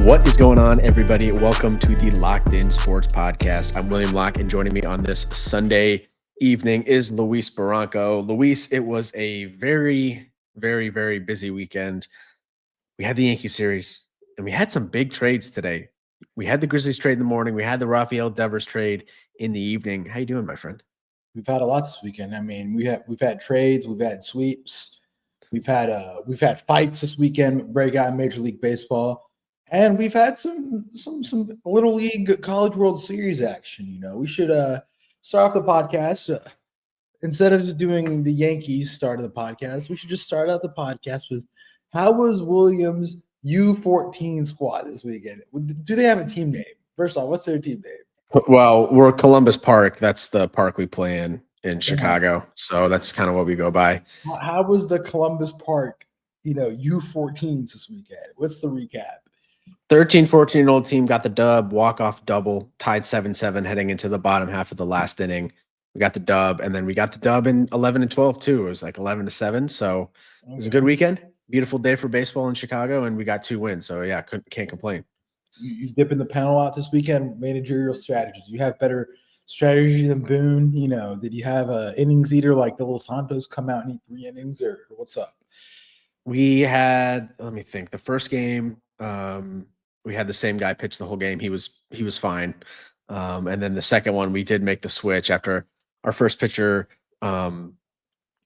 What is going on, everybody? Welcome to the Locked In Sports Podcast. I'm William Locke, and joining me on this Sunday evening is Luis Barranco. Luis, it was a very, very, very busy weekend. We had the Yankee series, and we had some big trades today. We had the Grizzlies trade in the morning. We had the Rafael Devers trade in the evening. How you doing, my friend? We've had a lot this weekend. I mean, we've had trades, we've had sweeps, we've had fights this weekend, breakout in Major League Baseball. And we've had some little league college World Series action. You know, we should start off the podcast instead of just doing the Yankees start of the podcast. We should just start out the podcast with how was Williams U14 squad this weekend? Do they have a team name? First off, what's their team name? Well, we're Columbus Park. That's the park we play in Chicago. So that's kind of what we go by. How was the Columbus Park, U14s this weekend? What's the recap? 13, 14-year-old team got the dub, walk-off double, tied 7-7 heading into the bottom half of the last inning. We got the dub, and then we got the dub in 11 and 12 too. It was like 11-7, so it was a good weekend. Beautiful day for baseball in Chicago, and we got 2 wins. So yeah, can't complain. You dip in the panel out this weekend. Managerial strategies. You have better strategy than Boone. Did you have innings eater like the Los Santos come out and eat 3 innings, or what's up? We had, let me think. The first game, we had the same guy pitch the whole game. He was fine. And then the second one, we did make the switch after our first pitcher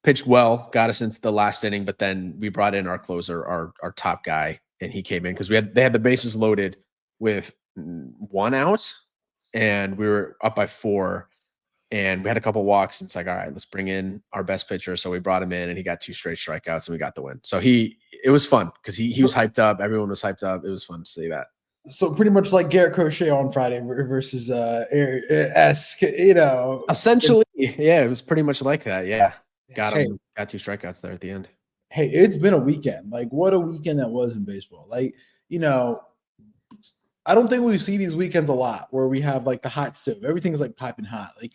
pitched well, got us into the last inning, but then we brought in our closer, our top guy, and he came in because they had the bases loaded with 1 out, and we were up by 4, and we had a couple walks. And it's like, all right, let's bring in our best pitcher. So we brought him in, and he got 2 straight strikeouts, and we got the win. So it was fun because he was hyped up. Everyone was hyped up. It was fun to see that. So pretty much like Garrett Crochet on Friday versus Essentially, yeah, it was pretty much like that. Yeah, got 2 strikeouts there at the end. Hey, it's been a weekend. Like, what a weekend that was in baseball. Like, I don't think we see these weekends a lot where we have like the hot stove. Everything's like piping hot. Like,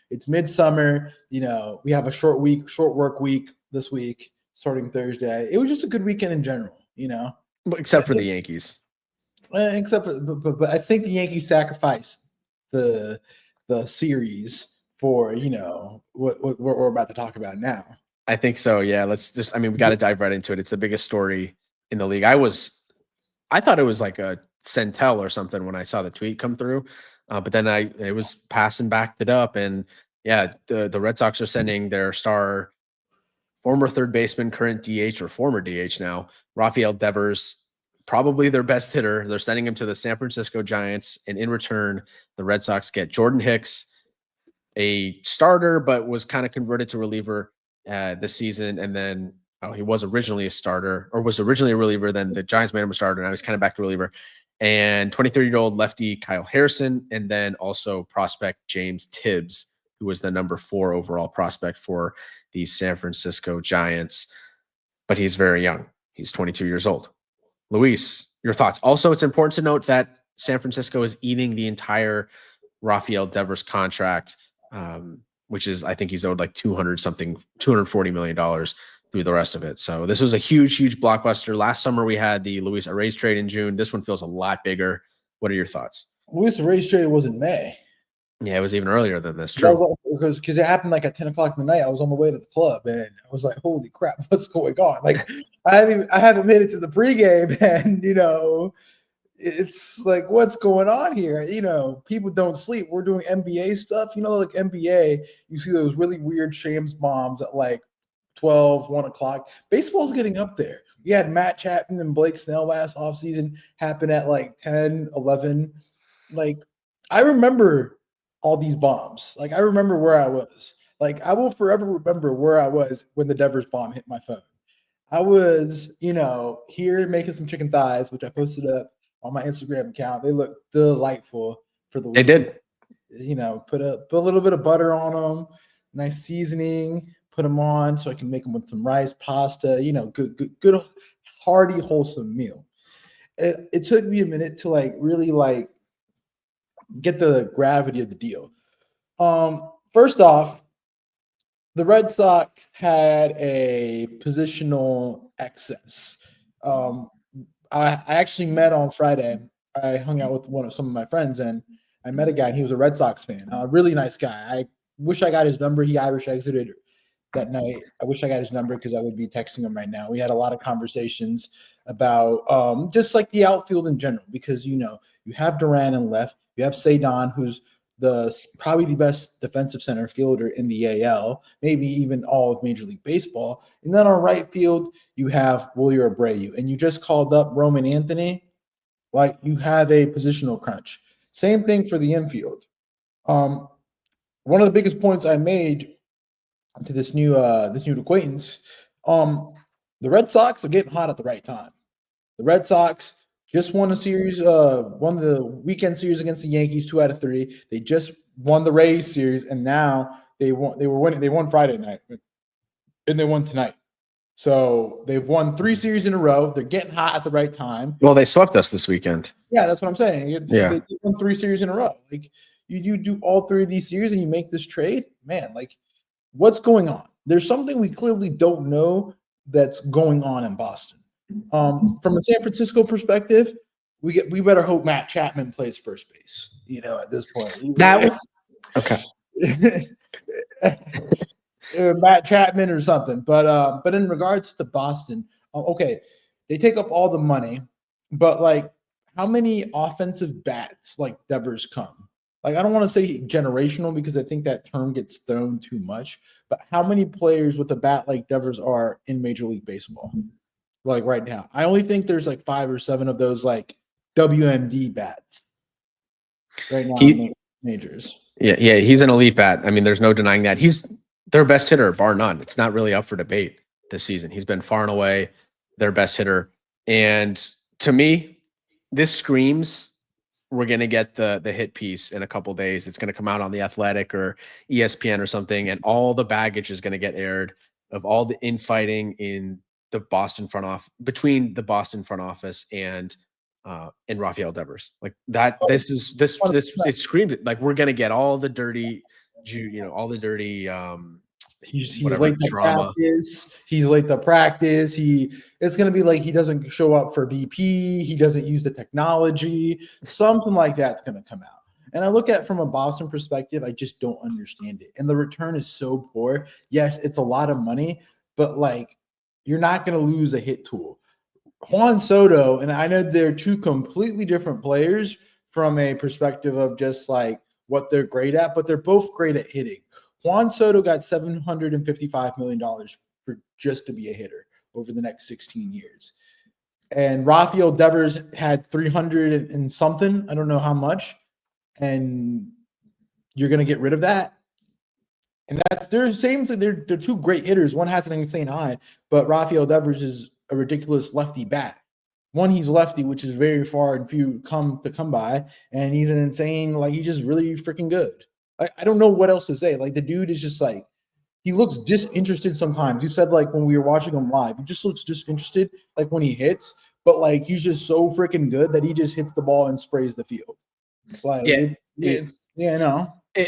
it's midsummer. We have a short work week this week, starting Thursday. It was just a good weekend in general, Except for the Yankees. But I think the Yankees sacrificed the series for what we're about to talk about now. I think so. Yeah, we got to dive right into it. It's the biggest story in the league. I thought it was like a Centel or something when I saw the tweet come through, but then it was passing backed it up, and yeah, the Red Sox are sending their star, former third baseman, current DH or former DH now, Rafael Devers, probably their best hitter. They're sending him to the San Francisco Giants, and in return, the Red Sox get Jordan Hicks, a starter, but was kind of converted to reliever this season, and then he was originally a starter, or was originally a reliever. Then the Giants made him a starter. Now he's kind of back to reliever. And 23-year-old lefty Kyle Harrison, and then also prospect James Tibbs, who was the number 4 overall prospect for the San Francisco Giants. But he's very young. He's 22 years old. Luis, your thoughts? Also, it's important to note that San Francisco is eating the entire Rafael Devers contract, which is, I think he's owed like $240 million through the rest of it. So this was a huge, huge blockbuster. Last summer we had the Luis Arraez trade in June. This one feels a lot bigger. What are your thoughts? Luis Arraez trade was in May. Yeah, it was even earlier than this. True. Because it happened like at 10 o'clock in the night. I was on the way to the club, and I was like, holy crap, what's going on? Like, I haven't made it to the pregame, and, it's like, what's going on here? People don't sleep. We're doing NBA stuff. Like NBA, you see those really weird Shams bombs at like 12, 1 o'clock. Baseball's getting up there. We had Matt Chapman and Blake Snell last offseason happen at like 10, 11. Like, I remember all these bombs. Like, I remember where I was. Like, I will forever remember where I was when the Devers bomb hit my phone. I was, here making some chicken thighs, which I posted up on my Instagram account. They look delightful for the week. They did. Put a little bit of butter on them, nice seasoning, put them on so I can make them with some rice, pasta, good, hearty, wholesome meal. It took me a minute to really get the gravity of the deal. First off, the Red Sox had a positional excess. I actually met on Friday. I hung out with some of my friends, and I met a guy, and he was a Red Sox fan. A really nice guy. I wish I got his number. He Irish exited that night. I wish I got his number because I would be texting him right now. We had a lot of conversations about just like the outfield in general, because you have Duran in left, you have Cedon, who's probably the best defensive center fielder in the AL, maybe even all of Major League Baseball. And then on right field, you have Wilyer Abreu, and you just called up Roman Anthony. Like, you have a positional crunch. Same thing for the infield. One of the biggest points I made to this new acquaintance, the Red Sox are getting hot at the right time. The Red Sox just won won the weekend series against the Yankees 2 out of 3. They just won the Rays series, and now they won Friday night, and they won tonight. So they've won 3 series in a row. They're getting hot at the right time. Well, they swept us this weekend. Yeah, that's what I'm saying. Yeah. They won 3 series in a row. Like, you do all 3 of these series and you make this trade, man, like, what's going on? There's something we clearly don't know that's going on in Boston. From a San Francisco perspective, we better hope Matt Chapman plays first base, at this point. Okay. Matt Chapman or something. But in regards to Boston, okay, they take up all the money, but like, how many offensive bats like Devers come? Like, I don't want to say generational because I think that term gets thrown too much, but how many players with a bat like Devers are in Major League Baseball? Like right now, I only think there's like 5 or 7 of those like WMD bats right now in majors. Yeah, he's an elite bat. I mean, there's no denying that. He's their best hitter, bar none. It's not really up for debate this season. He's been far and away their best hitter. And to me, this screams we're going to get the hit piece in a couple days. It's going to come out on The Athletic or ESPN or something, and all the baggage is going to get aired of all the infighting in the Boston front office, between the Boston front office and Rafael Devers. Like that, this it screamed like we're gonna get all the dirty, all the dirty he's whatever, late to drama. practice. He's late to practice. It's gonna be like he doesn't show up for BP, he doesn't use the technology, something like that's gonna come out. And I look at it from a Boston perspective, I just don't understand it. And the return is so poor. Yes, it's a lot of money, but like, you're not going to lose a hit tool. Juan Soto, and I know they're 2 completely different players from a perspective of just like what they're great at, but they're both great at hitting. Juan Soto got $755 million for just to be a hitter over the next 16 years. And Rafael Devers had 300 and something, I don't know how much, and you're going to get rid of that. And they're 2 great hitters. One has an insane eye, but Rafael Devers is a ridiculous lefty bat. One, he's lefty, which is very far and few come by, and he's an insane, like, he's just really freaking good. I don't know what else to say. Like, the dude is just like, he looks disinterested sometimes. You said, like, when we were watching him live, he just looks disinterested, like when he hits, but like he's just so freaking good that he just hits the ball and sprays the field. Like,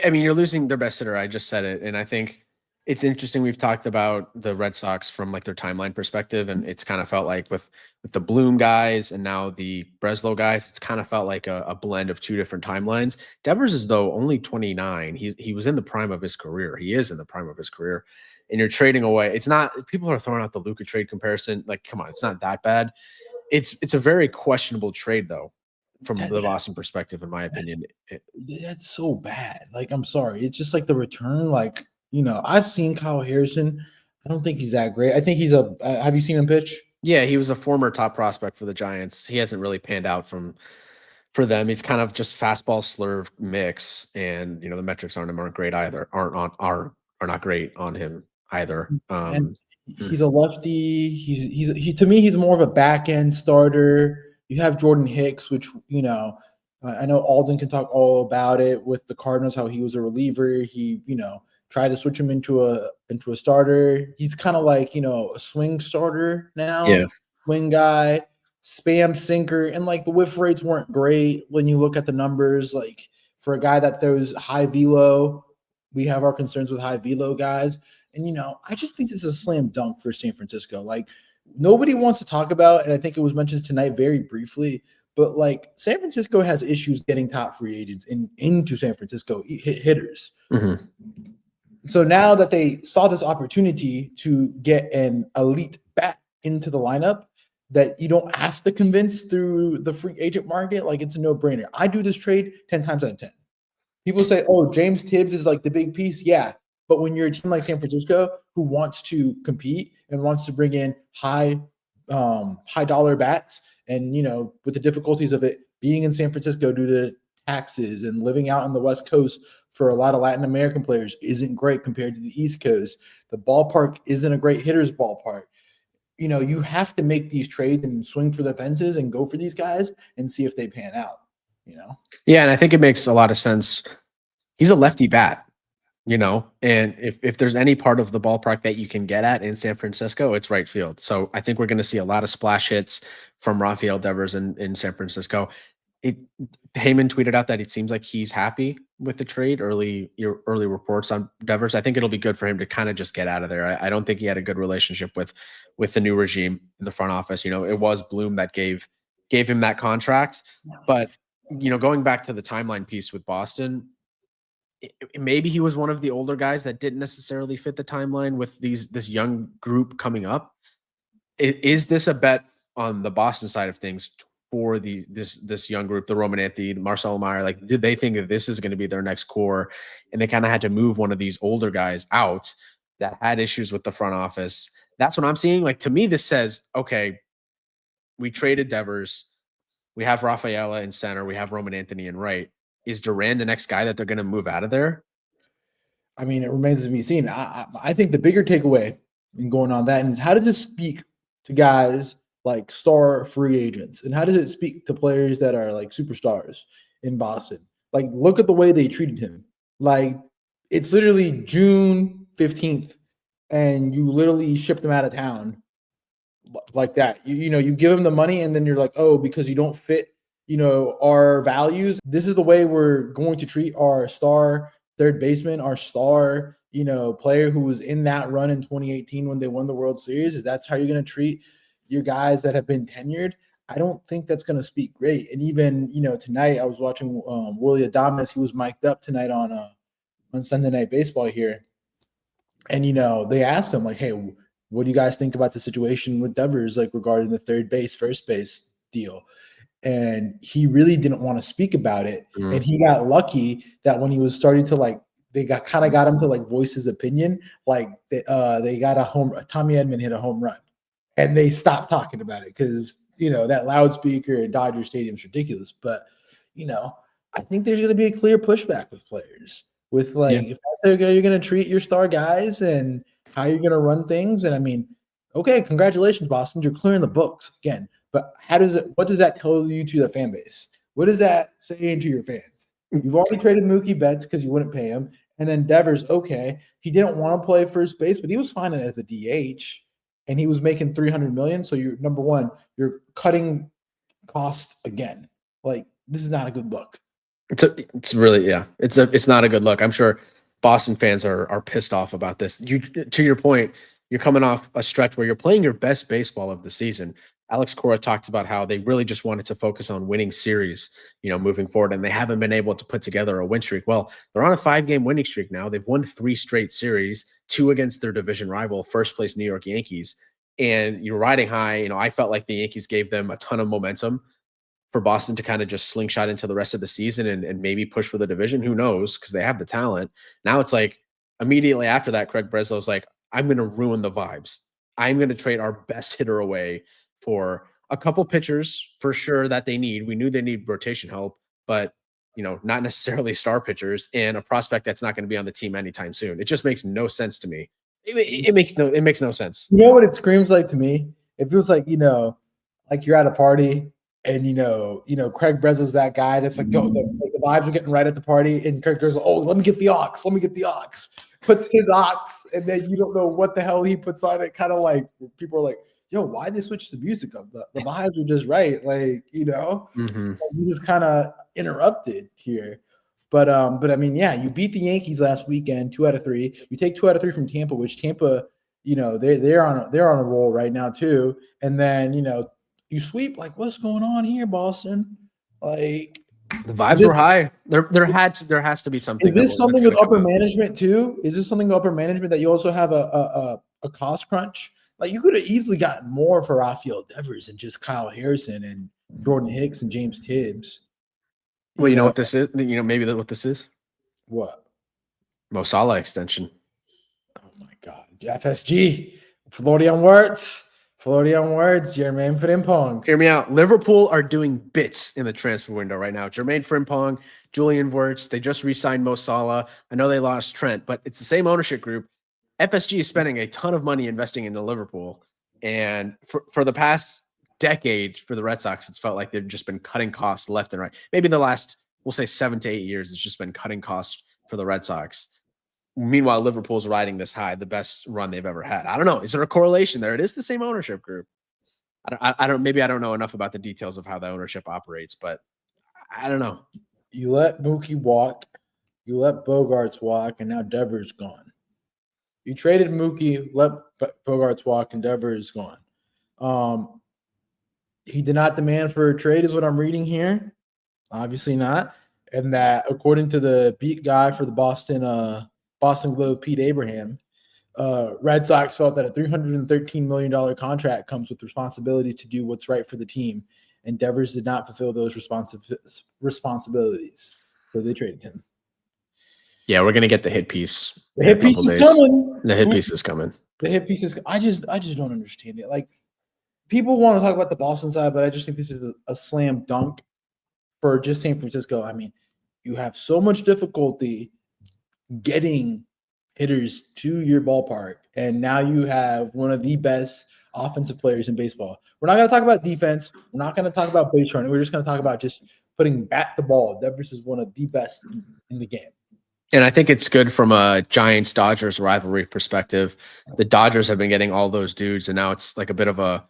I mean, you're losing their best hitter. I just said it. And I think it's interesting. We've talked about the Red Sox from like their timeline perspective. And it's kind of felt like with the Bloom guys and now the Breslow guys, it's kind of felt like a blend of 2 different timelines. Devers is, though, only 29. He was in the prime of his career. He is in the prime of his career. And you're trading away. It's not, people are throwing out the Luka trade comparison. Like, come on, it's not that bad. It's a very questionable trade, though, from the Boston perspective, in my opinion. That's so bad. Like, I'm sorry. It's just like the return. Like, I've seen Kyle Harrison. I don't think he's that great. I think he's have you seen him pitch? Yeah, he was a former top prospect for the Giants. He hasn't really panned out for them. He's kind of just fastball slurve mix, and the metrics on him aren't great either. Are not great on him either. And he's a lefty. He to me, he's more of a back end starter. You have Jordan Hicks, which I know Alden can talk all about it with the Cardinals, how he was a reliever. He tried to switch him into a starter. He's kind of like a swing starter now. Yeah. Swing guy, spam sinker, and like the whiff rates weren't great when you look at the numbers. Like, for a guy that throws high velo, we have our concerns with high velo guys. And I just think this is a slam dunk for San Francisco. Like, nobody wants to talk about, and I think it was mentioned tonight very briefly, but like San Francisco has issues getting top free agents into San Francisco hitters. Mhm. So now that they saw this opportunity to get an elite bat into the lineup that you don't have to convince through the free agent market, like it's a no-brainer. I do this trade 10 times out of 10. People say, oh, James Tibbs is like the big piece. Yeah. But when you're a team like San Francisco who wants to compete and wants to bring in high dollar bats, and with the difficulties of it being in San Francisco due to taxes and living out on the West Coast for a lot of Latin American players isn't great compared to the East Coast. The ballpark isn't a great hitter's ballpark. You have to make these trades and swing for the fences and go for these guys and see if they pan out. Yeah, and I think it makes a lot of sense. He's a lefty bat, and if there's any part of the ballpark that you can get at in San Francisco, it's right field. So I think we're going to see a lot of splash hits from Rafael Devers in San Francisco. Heyman tweeted out that it seems like he's happy with the trade. Early reports on Devers. I think it'll be good for him to kind of just get out of there. I don't think he had a good relationship with the new regime in the front office. It was Bloom that gave him that contract, but going back to the timeline piece with Boston, maybe he was one of the older guys that didn't necessarily fit the timeline with this young group coming up. Is this a bet on the Boston side of things for this young group, the Roman Anthony, Marcelo Meyer? Like, did they think that this is going to be their next core, and they kind of had to move one of these older guys out that had issues with the front office? That's what I'm seeing. Like, to me, this says, okay, we traded Devers, we have Rafaela in center, we have Roman Anthony in right. Is Duran the next guy that they're going to move out of there? I mean, it remains to be seen. I think the bigger takeaway in going on that is, how does it speak to guys like star free agents, and how does it speak to players that are like superstars in Boston? Like, look at the way they treated him. Like, it's literally June 15th, and you literally shipped him out of town like that. You give him the money, and then you're like, oh, because you don't fit our values, this is the way we're going to treat our star third baseman, our star player who was in that run in 2018 when they won the World Series. Is that's how you're going to treat your guys that have been tenured? I don't think that's going to speak great. And even tonight I was watching Willie Adames. He was mic'd up tonight on Sunday Night Baseball here, and they asked him like, hey, what do you guys think about the situation with Devers, like regarding the third base, first base deal? And he really didn't want to speak about it. And he got lucky that when he was starting to they got him to voice his opinion. Like they got Tommy Edman hit a home run, and they stopped talking about it because that loudspeaker at Dodger Stadium is ridiculous. But I think there's going to be a clear pushback with players with if that's how you're going to treat your star guys and how you're going to run things. And I mean, okay, congratulations, Boston, you're clearing the books again. But what does that tell you to the fan base? What does that say to your fans? You've already traded Mookie Betts because you wouldn't pay him. And then Devers, okay, he didn't want to play first base, but he was fine as a DH, and he was making $300 million. So you're number one, you're cutting costs again. Like, this is not a good look. It's really, it's not a good look. I'm sure Boston fans are pissed off about this. To your point, you're coming off a stretch where you're playing your best baseball of the season. Alex Cora talked about how they really just wanted to focus on winning series, moving forward, and they haven't been able to put together a win streak. Well, they're on a 5-game winning streak now. They've won 3 straight series, 2 against their division rival, first place New York Yankees, and you're riding high. I felt like the Yankees gave them a ton of momentum for Boston to kind of just slingshot into the rest of the season and maybe push for the division. Who knows? Because they have the talent. Now it's like immediately after that, Craig Breslow's like, I'm going to ruin the vibes. I'm going to trade our best hitter away for a couple pitchers for sure that they need. We knew they need rotation help, but not necessarily star pitchers, and a prospect that's not going to be on the team anytime soon. It just makes no sense to me. It makes no sense. You know what it screams like to me? It feels like, like you're at a party and Craig Breslow's that guy that's like, the vibes are getting right at the party, and Craig goes, oh, let me get the aux. Puts his aux, and then you don't know what the hell he puts on it. Kind of like people are like, yo, why they switch the music up? The vibes are just right. Like, this is kind of interrupted here. But I mean, yeah, you beat the Yankees last weekend, 2 out of 3. You take 2 out of 3 from Tampa, which Tampa they're on a roll right now too. And then you sweep, like, what's going on here, Boston? Like, The vibes this were high. There has to be something is this that's something going with to come upper out. management too? Is this something with upper management that you also have a cost crunch? Like, you could have easily gotten more for Rafael Devers and just Kyle Harrison and Jordan Hicks and James Tibbs. Well, you know what this is? Maybe what this is? What? Mo Salah extension. Oh my God, FSG, Florian Wirtz, Jermaine Frimpong. Hear me out. Liverpool are doing bits in the transfer window right now. Jermaine Frimpong, Julian Wirtz, they just re-signed Mo Salah. I know they lost Trent, but it's the same ownership group. FSG is spending a ton of money investing into Liverpool. And for the past decade for the Red Sox, it's felt like they've just been cutting costs left and right. Maybe the last, we'll say 7 to 8 years, it's just been cutting costs for the Red Sox. Meanwhile, Liverpool's riding this high, the best run they've ever had. I don't know. Is there a correlation there? It is the same ownership group. I don't. Maybe I don't know enough about the details of how the ownership operates, but I don't know. You let Mookie walk, you let Bogarts walk, and now Devers gone. You traded Mookie, let Bogarts walk, and Devers gone. He did not demand for a trade, is what I'm reading here. Obviously not. And that, according to the beat guy for the Boston Globe, Pete Abraham, Red Sox felt that a $313 million contract comes with responsibility to do what's right for the team, and Devers did not fulfill those responsibilities, so they traded him. Yeah, we're gonna get the hit piece. The hit piece is coming. The hit piece is coming. The hit piece is. I just don't understand it. Like, people want to talk about the Boston side, but I just think this is a slam dunk for just San Francisco. I mean, you have so much difficulty getting hitters to your ballpark, and now you have one of the best offensive players in baseball. We're not going to talk about defense. We're not going to talk about base running. We're just going to talk about just putting bat the ball. Devers is one of the best in the game. And I think it's good from a Giants-Dodgers rivalry perspective. The Dodgers have been getting all those dudes, and now it's like a bit of a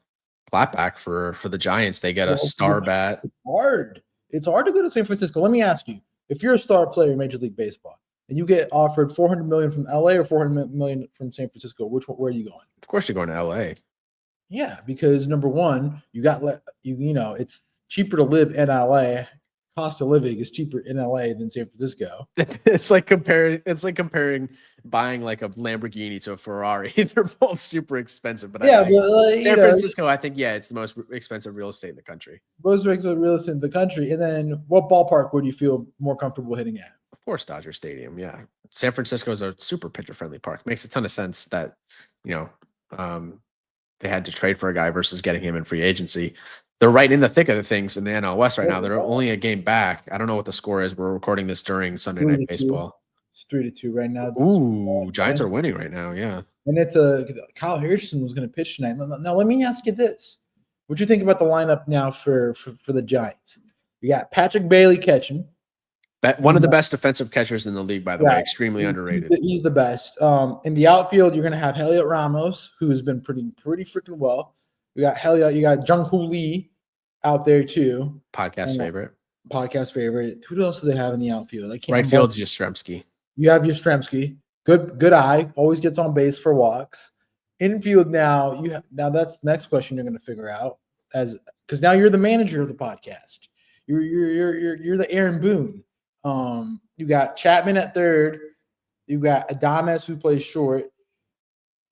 clapback for the Giants. They get a star bat. It's hard to go to San Francisco. Let me ask you, if you're a star player in Major League Baseball and you get offered $400 million from LA or $400 million from San Francisco, where are you going? Of course you're going to LA. Yeah, because number one, it's cheaper to live in LA. Cost of living is cheaper in LA than San Francisco. It's like comparing buying like a Lamborghini to a Ferrari. They're both super expensive, but yeah, San Francisco, I think, it's the most expensive real estate in the country. Most expensive real estate in the country. And then what ballpark would you feel more comfortable hitting at? Of course, Dodger Stadium. Yeah, San Francisco is a super pitcher-friendly park. Makes a ton of sense that they had to trade for a guy versus getting him in free agency. They're right in the thick of the things in the NL West right now. They're only a game back. I don't know what the score is. We're recording this during Sunday Night Baseball. It's 3-2 right now. Ooh, Giants are winning right now. Yeah. And it's Kyle Harrison was going to pitch tonight. Now, let me ask you this. What do you think about the lineup now for the Giants? You got Patrick Bailey catching. One of the best defensive catchers in the league, by the way. Extremely underrated. He's the best. In the outfield, you're going to have Heliot Ramos, who has been pretty freaking well. You got Heliot. You got Jung-Hoo Lee out there too. Podcast favorite. Who else do they have in the outfield? Right field's Yastrzemski. You have Yastrzemski. Good eye. Always gets on base for walks. Infield now. Now that's the next question you're going to figure out, because now you're the manager of the podcast. You're the Aaron Boone. You got Chapman at third. You got Adames, who plays short.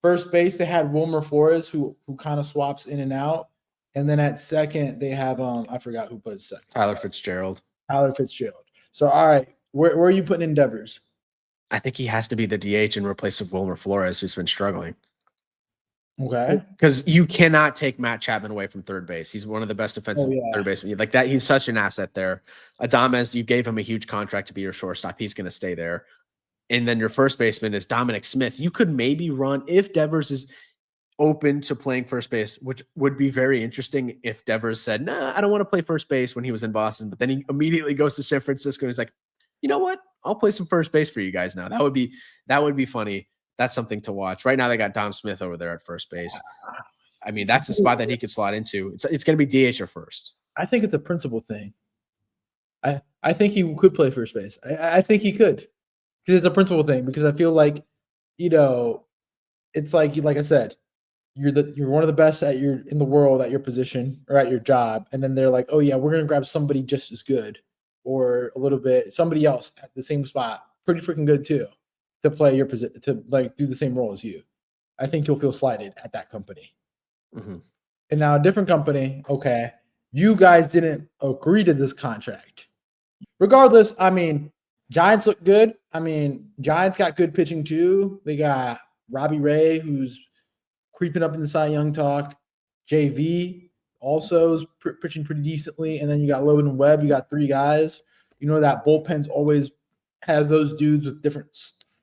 First base, they had Wilmer Flores, who kind of swaps in and out. And then at second, they have I forgot who plays second. Tyler Fitzgerald. So, all right, where are you putting in Devers? I think he has to be the DH in replace of Wilmer Flores, who's been struggling. Okay. Because you cannot take Matt Chapman away from third base. He's one of the best defensive third basemen. Like that, he's such an asset there. Adames, you gave him a huge contract to be your shortstop. He's going to stay there. And then your first baseman is Dominic Smith. You could maybe run, if Devers is open to playing first base, which would be very interesting if Devers said, nah, I don't want to play first base when he was in Boston, but then he immediately goes to San Francisco and he's like, you know what? I'll play some first base for you guys now. That would be funny. That's something to watch. Right now they got Dom Smith over there at first base. I mean, that's the spot that he could slot into. It's going to be DH or first. I think it's a principle thing. I think he could play first base. I think he could. Because it's a principle thing. Because I feel like, it's like I said, you're one of the best in the world at your position or at your job, and then they're like, oh yeah, we're gonna grab somebody just as good or a little bit somebody else at the same spot, pretty freaking good too, to play your position to like do the same role as you. I think you'll feel slighted at that company. Mm-hmm. And now a different company, okay, you guys didn't agree to this contract. Regardless, I mean, Giants look good. I mean, Giants got good pitching too. They got Robbie Ray, who's creeping up in the Cy Young talk. JV also is pitching pretty decently. And then you got Logan and Webb. You got 3 guys. You know that bullpen's always has those dudes with different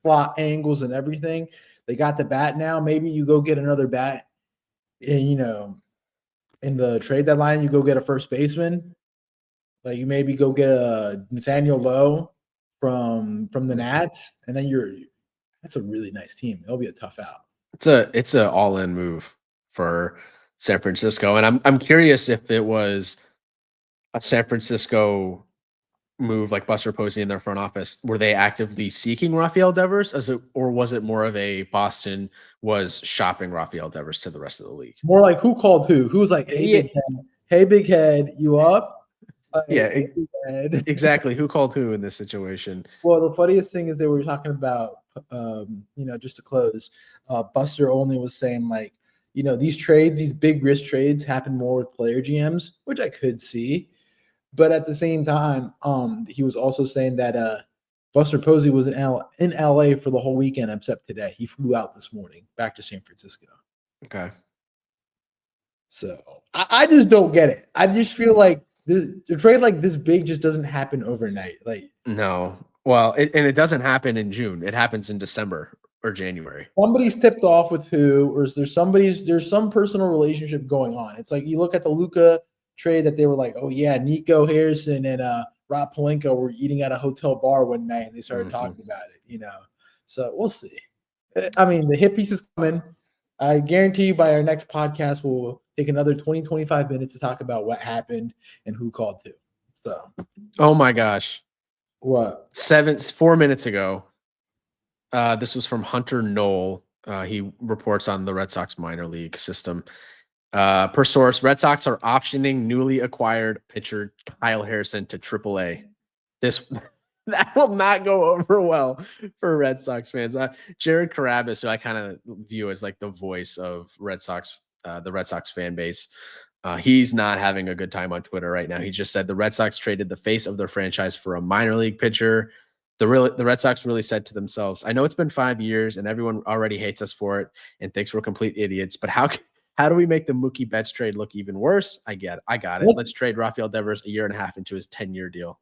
slot angles and everything. They got the bat now. Maybe you go get another bat. And, you know, in the trade deadline, you go get a first baseman. Like you maybe go get a Nathaniel Lowe from the Nats, and then that's a really nice team. It'll be a tough out. It's a all-in move for San Francisco, and I'm curious if it was a San Francisco move like Buster Posey in their front office. Were they actively seeking Rafael Devers, or was it more of a Boston was shopping Rafael Devers to the rest of the league? More like who called who? Who was like, hey big head, you up? Yeah, exactly. Who called who in this situation? Well, the funniest thing is they were talking about, just to close, Buster only was saying like, these trades, these big risk trades happen more with player GMs, which I could see. But at the same time, he was also saying that Buster Posey was in LA for the whole weekend except today. He flew out this morning back to San Francisco. Okay. So I just don't get it. I just feel like the trade like this big just doesn't happen overnight. Like no. Well, it doesn't happen in June. It happens in December or January. Somebody's tipped off with who, or there's some personal relationship going on. It's like you look at the Luka trade that they were like, oh yeah, Nico Harrison and Rob Pelinka were eating at a hotel bar one night and they started talking about it, So we'll see. I mean, the hit piece is coming. I guarantee you by our next podcast, we'll take another 20, 25 minutes to talk about what happened and who called who. So, oh my gosh. What? 4 minutes ago, this was from Hunter Knoll. He reports on the Red Sox minor league system. Per source, Red Sox are optioning newly acquired pitcher Kyle Harrison to AAA. That will not go over well for Red Sox fans. Jared Carabas, who I kind of view as like the voice of Red Sox, the Red Sox fan base, he's not having a good time on Twitter right now. He just said the Red Sox traded the face of their franchise for a minor league pitcher. The Red Sox really said to themselves, I know it's been 5 years and everyone already hates us for it and thinks we're complete idiots, but how do we make the Mookie Betts trade look even worse? I got it. Let's trade Rafael Devers a year and a half into his 10-year deal.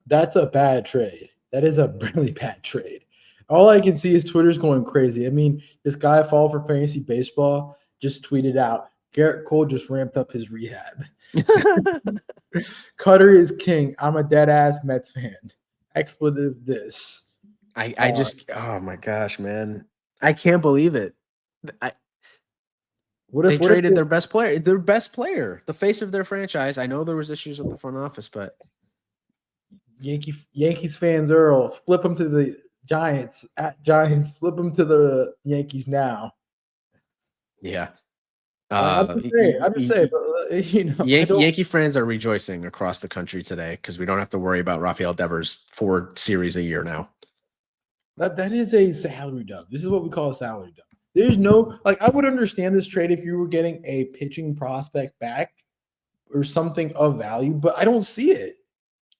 That's a bad trade. That is a really bad trade. All I can see is Twitter's going crazy. I mean, this guy I follow for fantasy baseball just tweeted out, Garrett Cole just ramped up his rehab. Cutter is king. I'm a dead-ass Mets fan. Expletive this. I just, oh my gosh, man. I can't believe it. They traded their best player, the face of their franchise. I know there was issues with the front office, but Yankees fans, Earl, flip them to the Giants. At Giants, flip them to the Yankees now. Yeah. I'm just saying, but, Yankee fans are rejoicing across the country today because we don't have to worry about Rafael Devers 4 series a year now. That is a salary dump. This is what we call a salary dump. There's no, like, I would understand this trade if you were getting a pitching prospect back or something of value, but I don't see it.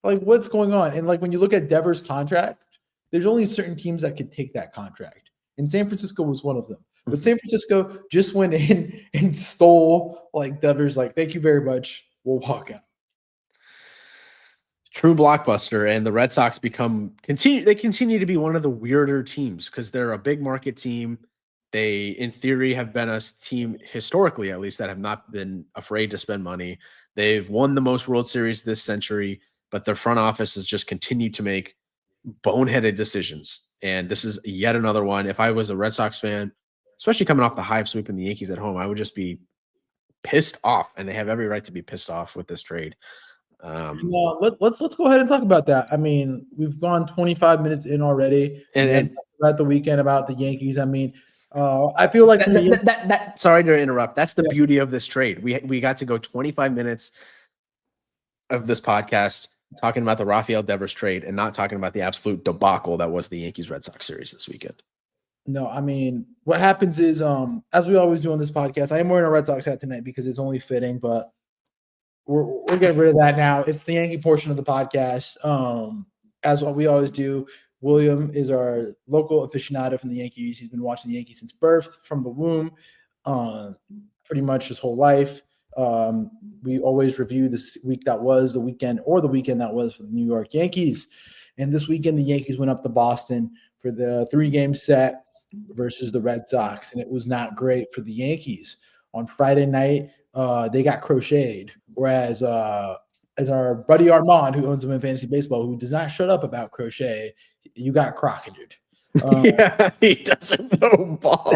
Like, what's going on? And like when you look at Devers' contract, there's only certain teams that could take that contract. And San Francisco was one of them. But San Francisco just went in and stole like Devers, like, thank you very much. We'll walk out. True blockbuster, and the Red Sox continue to be one of the weirder teams because they're a big market team. They, in theory, have been a team historically, at least, that have not been afraid to spend money. They've won the most World Series this century, but their front office has just continued to make boneheaded decisions. And this is yet another one. If I was a Red Sox fan, especially coming off the Hive sweeping the Yankees at home, I would just be pissed off, and they have every right to be pissed off with this trade. Let's go ahead and talk about that. I mean, we've gone 25 minutes in already, and about the weekend about the Yankees. I mean, I feel like from the That sorry to interrupt. That's the Yeah. beauty of this trade. We got to go 25 minutes of this podcast talking about the Rafael Devers trade and not talking about the absolute debacle that was the Yankees-Red Sox series this weekend. No, I mean, what happens is, as we always do on this podcast, I am wearing a Red Sox hat tonight because it's only fitting, but we're getting rid of that now. It's the Yankee portion of the podcast. As what we always do, William is our local aficionado from the Yankees. He's been watching the Yankees since birth, from the womb, pretty much his whole life. We always review this week that was, the weekend, or the weekend that was for the New York Yankees. And this weekend, the Yankees went up to Boston for the 3-game set versus the Red Sox, and it was not great for the Yankees. On Friday night, they got crocheted, whereas as our buddy Armand, who owns them in fantasy baseball, who does not shut up about crochet, you got crocketed. Yeah, he doesn't know ball.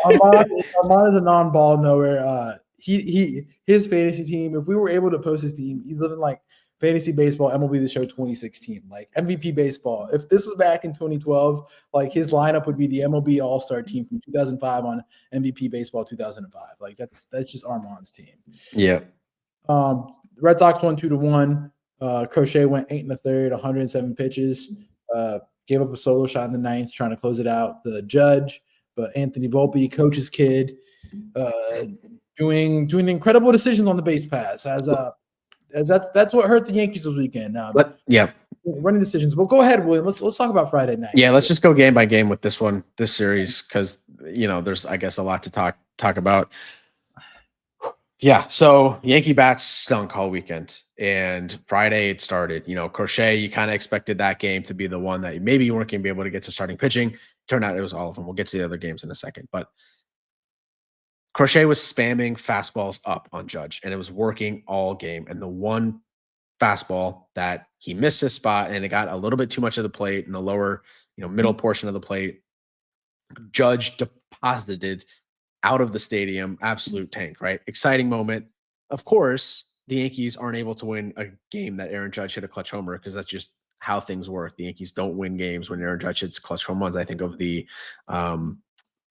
Armand is a non-ball knower. His fantasy team, if we were able to post his team, he's living like fantasy baseball, MLB The Show 2016, like MVP baseball. If this was back in 2012, like his lineup would be the MLB All-Star team from 2005 on MVP baseball 2005. Like that's just Armand's team. Yeah. Red Sox won 2-1. Crochet went 8 1/3, 107 pitches. Gave up a solo shot in the 9th, trying to close it out. The judge, but Anthony Volpe, coach's kid, doing incredible decisions on the base paths. As that's what hurt the Yankees this weekend. Yeah, running decisions. Well, go ahead, William. Let's talk about Friday night. Yeah, let's just go game by game with this series, because there's, I guess, a lot to talk about. Yeah, so Yankee bats stunk all weekend, and Friday it started. Crochet, you kind of expected that game to be the one that maybe you weren't going to be able to get to starting pitching. Turned out it was all of them. We'll get to the other games in a second, but Crochet was spamming fastballs up on Judge, and it was working all game. And the one fastball that he missed his spot, and it got a little bit too much of the plate in the lower, middle portion of the plate, Judge deposited out of the stadium. Absolute tank, right? Exciting moment. Of course, the Yankees aren't able to win a game that Aaron Judge hit a clutch homer, because that's just how things work. The Yankees don't win games when Aaron Judge hits clutch home runs. I think of the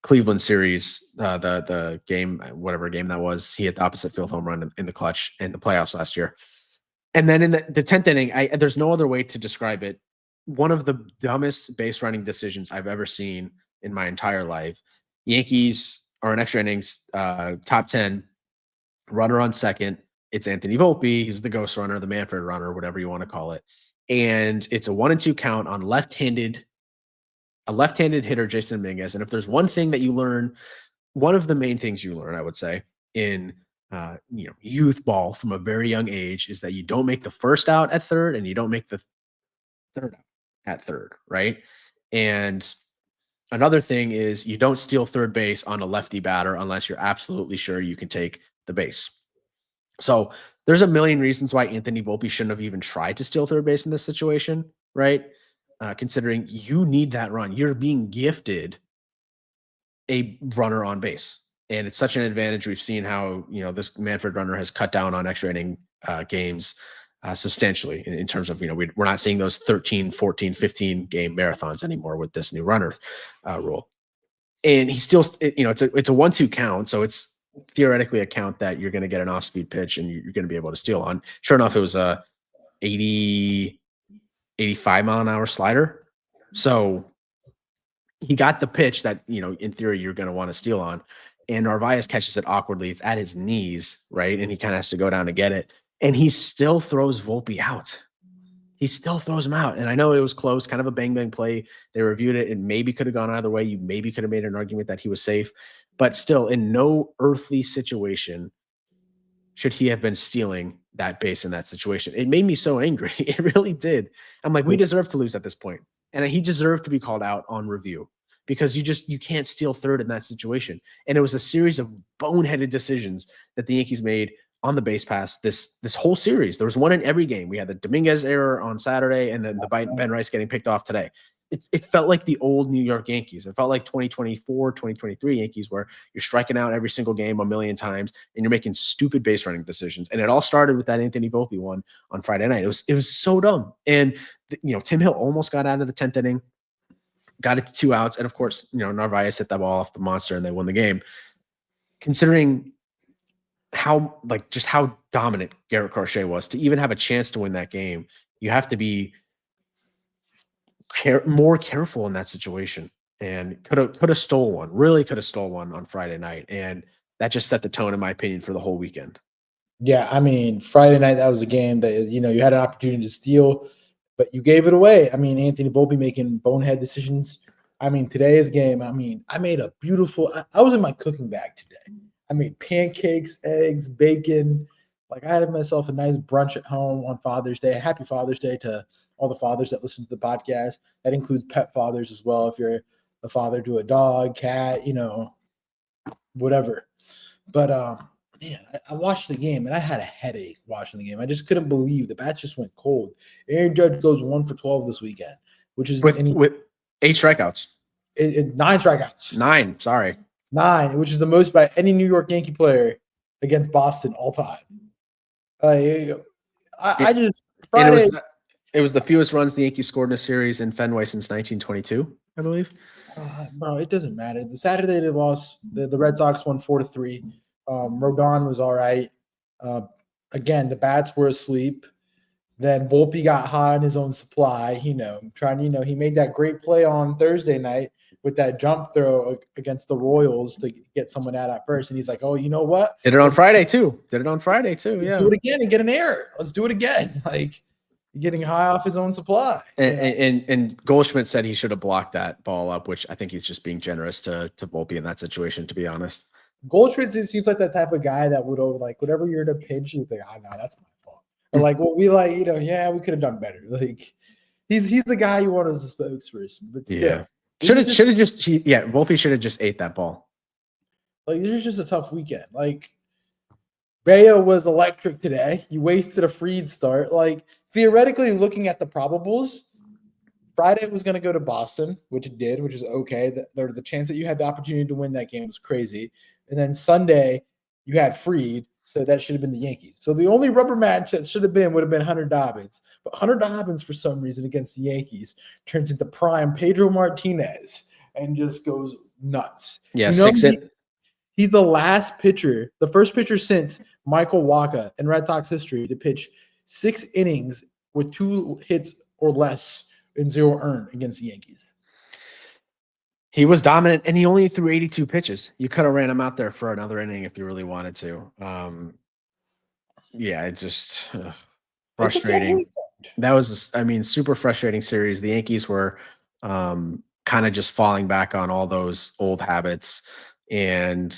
Cleveland series, the game, whatever game that was, he hit the opposite field home run in the clutch in the playoffs last year. And then in the 10th inning, there's no other way to describe it. One of the dumbest base running decisions I've ever seen in my entire life. Yankees are in extra innings, top 10, runner on second. It's Anthony Volpe. He's the ghost runner, the Manfred runner, whatever you want to call it. And it's a 1-2 count on a left-handed hitter, Jason Dominguez. And if there's one thing that you learn, one of the main things you learn, I would say, in youth ball from a very young age, is that you don't make the first out at third, and you don't make the third out at third, right? And another thing is you don't steal third base on a lefty batter unless you're absolutely sure you can take the base. So there's a million reasons why Anthony Volpe shouldn't have even tried to steal third base in this situation, right? Considering you need that run. You're being gifted a runner on base. And it's such an advantage. We've seen how, this Manfred runner has cut down on extra inning games substantially in terms of, we're not seeing those 13, 14, 15 game marathons anymore with this new runner rule. And he still, it's a 1-2 count. So it's theoretically a count that you're going to get an off-speed pitch and you're going to be able to steal on. Sure enough, it was a 85 mile an hour slider. So he got the pitch that, in theory, you're going to want to steal on. And Narvaez catches it awkwardly. It's at his knees, right? And he kind of has to go down to get it. And he still throws Volpe out. He still throws him out. And I know it was close, kind of a bang-bang play. They reviewed it and maybe could have gone either way. You maybe could have made an argument that he was safe. But still, in no earthly situation should he have been stealing that base in that situation. It made me so angry. It really did. I'm like, we deserve to lose at this point. And he deserved to be called out on review, because you can't steal third in that situation. And it was a series of boneheaded decisions that the Yankees made on the base pass this whole series. There was one in every game. We had the Dominguez error on Saturday, and then the Ben Rice getting picked off today. It felt like the old New York Yankees. It felt like 2024, 2023 Yankees, where you're striking out every single game a million times and you're making stupid base running decisions. And it all started with that Anthony Volpe one on Friday night. It was so dumb. And Tim Hill almost got out of the 10th inning. got it to 2 outs, and of course, Narvaez hit that ball off the monster, and they won the game. Considering how dominant Garrett Crochet was, to even have a chance to win that game, you have to be more careful in that situation. And could have stole one, really could have stole one on Friday night, and that just set the tone, in my opinion, for the whole weekend. Yeah, I mean, Friday night, that was a game that, you had an opportunity to steal, but you gave it away. I mean, Anthony Volpe making bonehead decisions. I mean, today's game, I made a beautiful – I was in my cooking bag today. I made pancakes, eggs, bacon. Like, I had myself a nice brunch at home on Father's Day. Happy Father's Day to all the fathers that listen to the podcast. That includes pet fathers as well, if you're a father to a dog, cat, whatever. But man, I watched the game and I had a headache watching the game. I just couldn't believe the bats just went cold. Aaron Judge goes 1 for 12 this weekend, which is with 8 strikeouts. 9 strikeouts. 9, sorry. 9, which is the most by any New York Yankee player against Boston all time. It was the fewest runs the Yankees scored in a series in Fenway since 1922, I believe. Bro, it doesn't matter. The Saturday they lost. The Red Sox won 4-3. Rodon was all right. Again, the bats were asleep. Then Volpe got high on his own supply. He made that great play on Thursday night with that jump throw against the Royals to get someone out at first. And he's like, oh, you know what? Did it on Friday too. Yeah. Do it again and get an error. Let's do it again. Like, getting high off his own supply. And Goldschmidt said he should have blocked that ball up, which I think he's just being generous to Volpe in that situation, to be honest. Goldschmidt seems like that type of guy that would, like, whatever you're in a pinch, he's like, no, that's my fault. Or like, well, we like, yeah, we could have done better. Like, he's the guy you want as a spokesperson. But still, yeah, Volpe should have just ate that ball. Like, this is just a tough weekend. Like, Bayo was electric today. You wasted a Fried start. Like, theoretically, looking at the probables, Friday was going to go to Boston, which it did, which is okay. The chance that you had the opportunity to win that game was crazy. And then Sunday, you had Fried, so that should have been the Yankees. So the only rubber match that should have been would have been Hunter Dobbins. But Hunter Dobbins, for some reason, against the Yankees, turns into prime Pedro Martinez and just goes nuts. Yeah, He's the last pitcher, the first pitcher since Michael Wacha in Red Sox history to pitch 6 innings with 2 hits or less and 0 earned against the Yankees. He was dominant, and he only threw 82 pitches. You could have ran him out there for another inning if you really wanted to. It's just frustrating. That was, super frustrating series. The Yankees were kind of just falling back on all those old habits. And,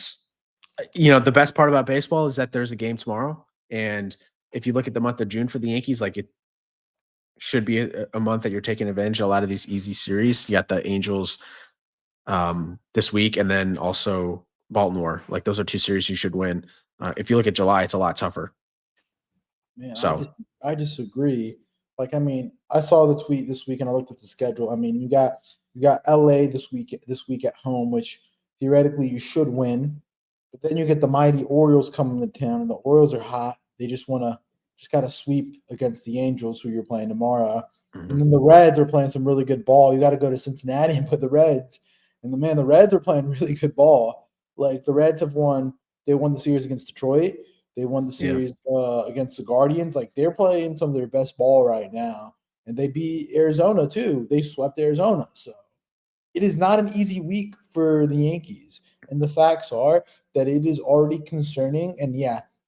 the best part about baseball is that there's a game tomorrow. And if you look at the month of June for the Yankees, like, it should be a month that you're taking advantage of a lot of these easy series. You got the Angels this week, and then also Baltimore. Like, those are 2 series you should win. If you look at July, it's a lot tougher. Man, so I disagree. Like, I saw the tweet this week and I looked at the schedule. You got LA this week at home, which theoretically you should win. But then you get the mighty Orioles coming to town, and the Orioles are hot. They just got to sweep against the Angels, who you're playing tomorrow. Mm-hmm. And then the Reds are playing some really good ball. You got to go to Cincinnati and put the Reds. And the Reds are playing really good ball. Like, the Reds have won. They won the series against Detroit. They won the series against the Guardians. Like, they're playing some of their best ball right now. And they beat Arizona, too. They swept Arizona. So it is not an easy week for the Yankees. And the facts are that it is already concerning. And,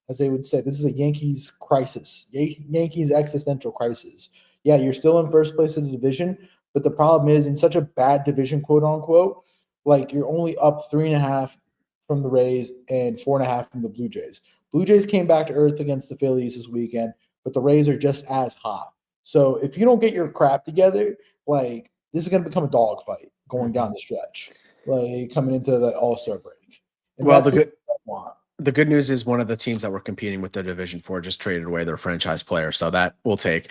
as they would say, this is a Yankees crisis, Yankees existential crisis. Yeah, you're still in first place in the division, but the problem is, in such a bad division, quote unquote, like, you're only up 3.5 from the Rays and 4.5 from the Blue Jays. Blue Jays came back to earth against the Phillies this weekend, but the Rays are just as hot. So if you don't get your crap together, like, this is going to become a dogfight going down the stretch, like, coming into the All-Star break. And well, the good news is one of the teams that were competing with the Division 4 just traded away their franchise player, so that will take.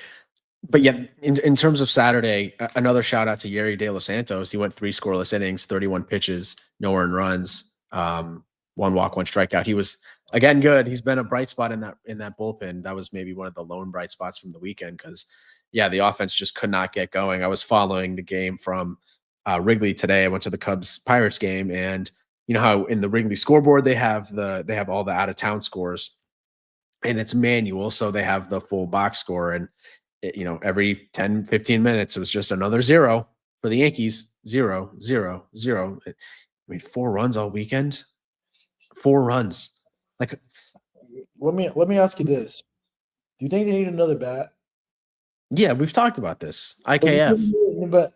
But yet, in terms of Saturday, another shout out to Yerry De Los Santos. He went 3 scoreless innings, 31 pitches, no earned runs, 1 walk, 1 strikeout. He was, again, good. He's been a bright spot in that bullpen. That was maybe one of the lone bright spots from the weekend because, the offense just could not get going. I was following the game from Wrigley today. I went to the Cubs Pirates game, and you know how in the Wrigley scoreboard they have all the out of town scores, and it's manual, so they have the full box score, and every 10, 15 minutes it was just another zero for the Yankees. 0, 0, 0. I mean, 4 runs all weekend. 4 runs. Like, let me ask you this: do you think they need another bat? yeah, we've talked about this. IKF. But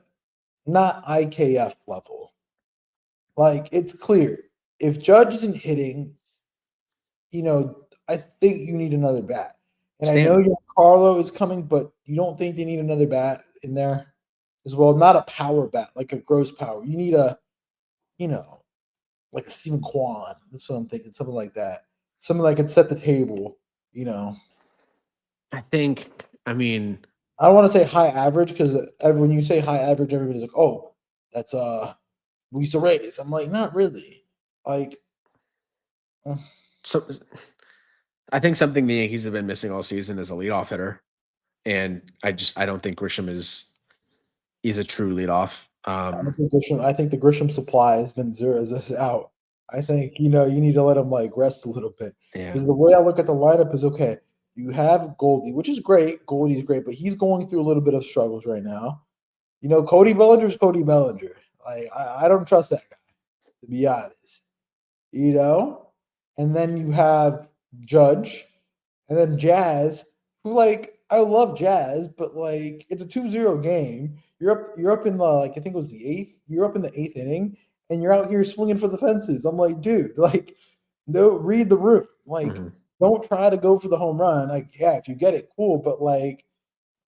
not IKF level. Like, it's clear if Judge isn't hitting, I think you need another bat. And I know your Carlo is coming, but you don't think they need another bat in there as well? Not a power bat, like a gross power. You need like a Stephen Kwan. That's what I'm thinking. Something like that. Something that can set the table. I think. I mean, I don't want to say high average because when you say high average, everybody's like, "Oh, that's Luis Reyes." I'm like, not really. Like, so I think something the Yankees have been missing all season is a leadoff hitter, and I don't think Grisham he's a true leadoff. I think the Grisham supply has been zero is out. I think you need to let him like rest a little bit because the way I look at the lineup is okay. You have Goldie, which is great. Goldie's great, but he's going through a little bit of struggles right now. Cody Bellinger's Cody Bellinger. Like I don't trust that guy, to be honest. And then you have Judge, and then Jazz, who like I love Jazz, but like it's a 2-0 game. You're up in the I think it was the 8th. You're up in the 8th inning, and you're out here swinging for the fences. I'm like, dude, like, no, read the room. Like, don't try to go for the home run. Like, yeah, if you get it, cool, but like,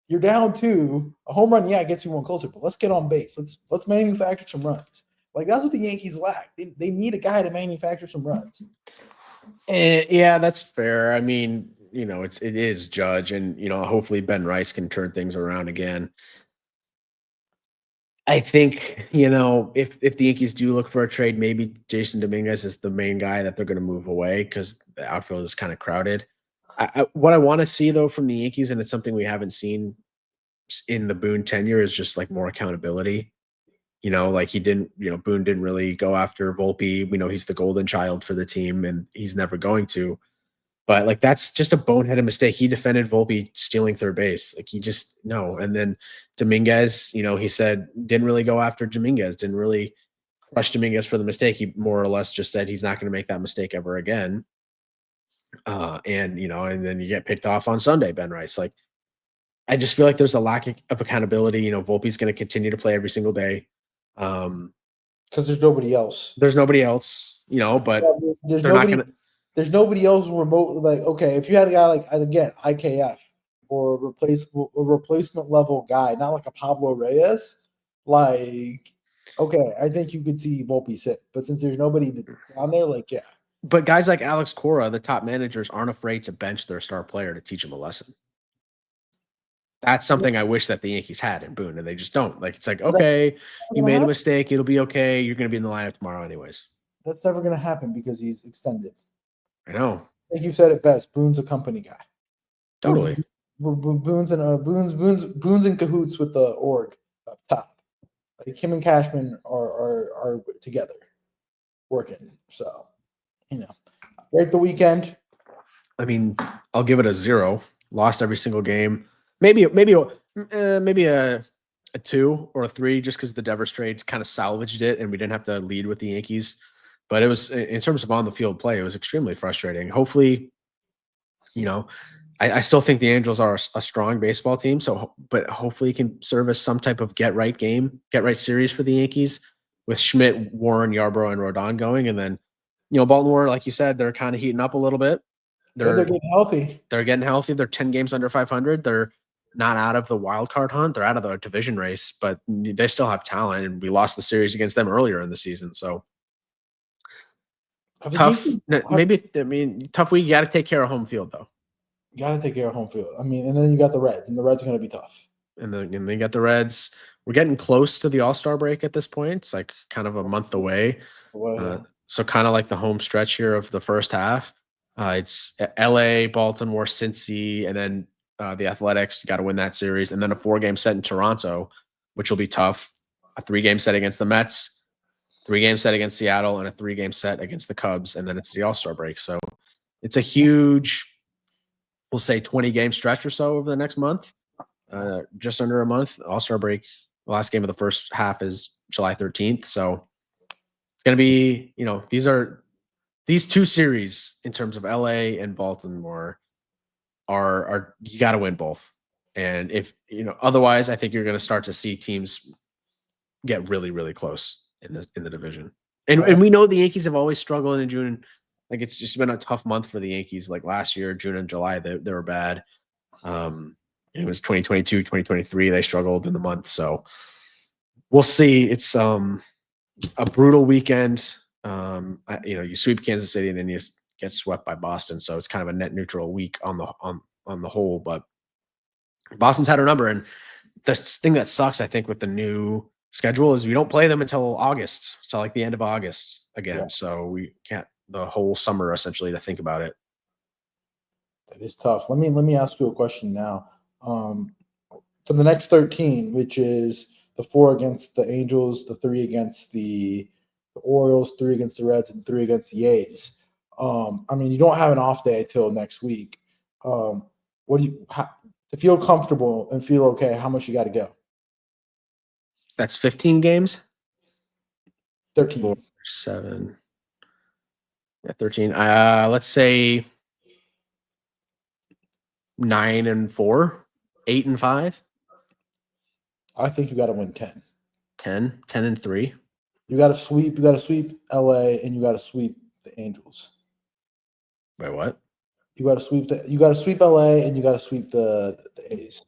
you're down 2. A home run, yeah, gets you one closer, but let's get on base. Let's manufacture some runs. Like that's what the Yankees lack. They need a guy to manufacture some runs. Yeah, that's fair. I mean, it is Judge, and hopefully Ben Rice can turn things around again. I think if the Yankees do look for a trade, maybe Jason Dominguez is the main guy that they're going to move away because the outfield is kind of crowded. What I want to see though from the Yankees, and it's something we haven't seen in the Boone tenure, is just like more accountability. Like Boone didn't really go after Volpe. We know he's the golden child for the team, and he's never going to. But like that's just a boneheaded mistake. He defended Volpe stealing third base. Like he just no. And then Dominguez, he said didn't really go after Dominguez, didn't really crush Dominguez for the mistake. He more or less just said he's not going to make that mistake ever again. And then you get picked off on Sunday, Ben Rice. Like I just feel like there's a lack of accountability. Volpe's going to continue to play every single day. Because there's nobody else. There's nobody else, but there's there's nobody else remote. Like, okay, if you had a guy like, again, IKF or a replacement level guy, not like a Pablo Reyes, like, okay, I think you could see Volpe sit. But since there's nobody down there, like, yeah. But guys like Alex Cora, the top managers, aren't afraid to bench their star player to teach them a lesson. That's something I wish that the Yankees had in Boone, and they just don't. Like, it's like, okay, you made a mistake. It'll be okay. You're going to be in the lineup tomorrow anyways. That's never going to happen because he's extended. I know. I think you said it best. Boone's a company guy. Totally. Boone's in cahoots with the org up top. Like him and Cashman are together working. So, rate the weekend. I mean, I'll give it a 0. Lost every single game. Maybe a 2 or a 3 just because the Devers trade kind of salvaged it and we didn't have to lead with the Yankees. But it was, in terms of on the field play, it was extremely frustrating. Hopefully, I still think the Angels are a strong baseball team. But hopefully, it can serve as some type of get right series for the Yankees with Schmidt, Warren, Yarbrough, and Rodon going. And then, Baltimore, like you said, they're kind of heating up a little bit. They're getting healthy. They're getting healthy. They're 10 games under 500. They're not out of the wild card hunt. They're out of the division race, but they still have talent. And we lost the series against them earlier in the season. So tough. Tough week. You got to take care of home field, though. You got to take care of home field. I mean, and then you got the Reds, and the Reds are going to be tough. And then you got the Reds. We're getting close to the All-Star break at this point. It's like kind of a month away. So kind of like the home stretch here of the first half. It's LA, Baltimore, Cincy, and then the Athletics. You got to win that series. And then a 4-game set in Toronto, which will be tough. a 3-game set against the Mets, 3-game set against Seattle, and a 3-game set against the Cubs, and then it's the All-Star break. So it's a huge, we'll say 20-game stretch or so over the next month, just under a month. All-Star break, the last game of the first half is July 13th. So it's going to be, these two series in terms of LA and Baltimore are you got to win both. And if, otherwise, I think you're going to start to see teams get really, really close in the division. And we know the Yankees have always struggled in June. Like, it's just been a tough month for the Yankees. Like last year, June and July, they were bad. It was 2022, 2023. They struggled in the month. So we'll see. It's a brutal weekend. You sweep Kansas City and then you get swept by Boston. So it's kind of a net neutral week on the whole. But Boston's had her number. And the thing that sucks, I think, with the new schedule is we don't play them until August. So like the end of August again. Yeah. So we can't the whole summer essentially to think about it. That is tough. Let me ask you a question now. For the next 13, which is the 4 against the Angels, the 3 against the Orioles, 3 against the Reds, and 3 against the A's. You don't have an off day till next week. What do you to feel comfortable and feel okay? How much you got to go? That's 15 games. 13. 4, 7. Yeah, 13. Let's say 9-4, 8-5. I think you got to win 10. 10-3. You got to sweep. You got to sweep LA, and you got to sweep the Angels. Wait, what? You got to sweep LA, and you got to sweep the A's.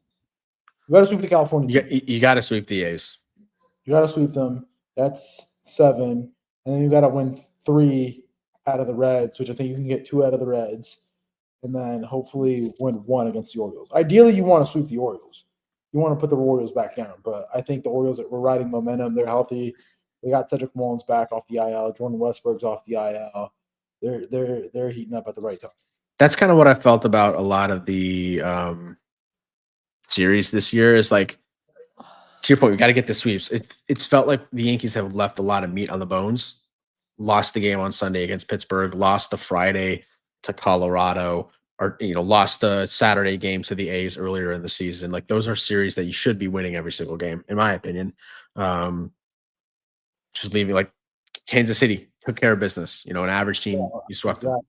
You got to sweep the California. You got to sweep the A's. You got to sweep them. That's 7, and then you got to win 3 out of the Reds, which I think you can get 2 out of the Reds, and then hopefully win 1 against the Orioles. Ideally, you want to sweep the Orioles. You want to put the Orioles back down, but I think the Orioles were riding momentum. They're healthy. They got Cedric Mullins back off the IL. Jordan Westberg's off the IL. They're heating up at the right time. That's kind of what I felt about a lot of the series this year. Is like, to your point, we got to get the sweeps. It's felt like the Yankees have left a lot of meat on the bones. Lost the game on Sunday against Pittsburgh. Lost the Friday to Colorado. Or lost the Saturday game to the A's earlier in the season. Like, those are series that you should be winning every single game, in my opinion. Just leaving, like, Kansas City took care of business. An average team, you swept them.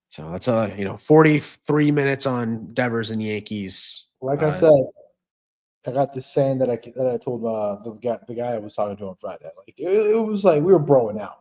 So that's 43 minutes on Devers and Yankees. Like I said, I got this saying that I told the guy I was talking to on Friday. Like it was like we were broing out.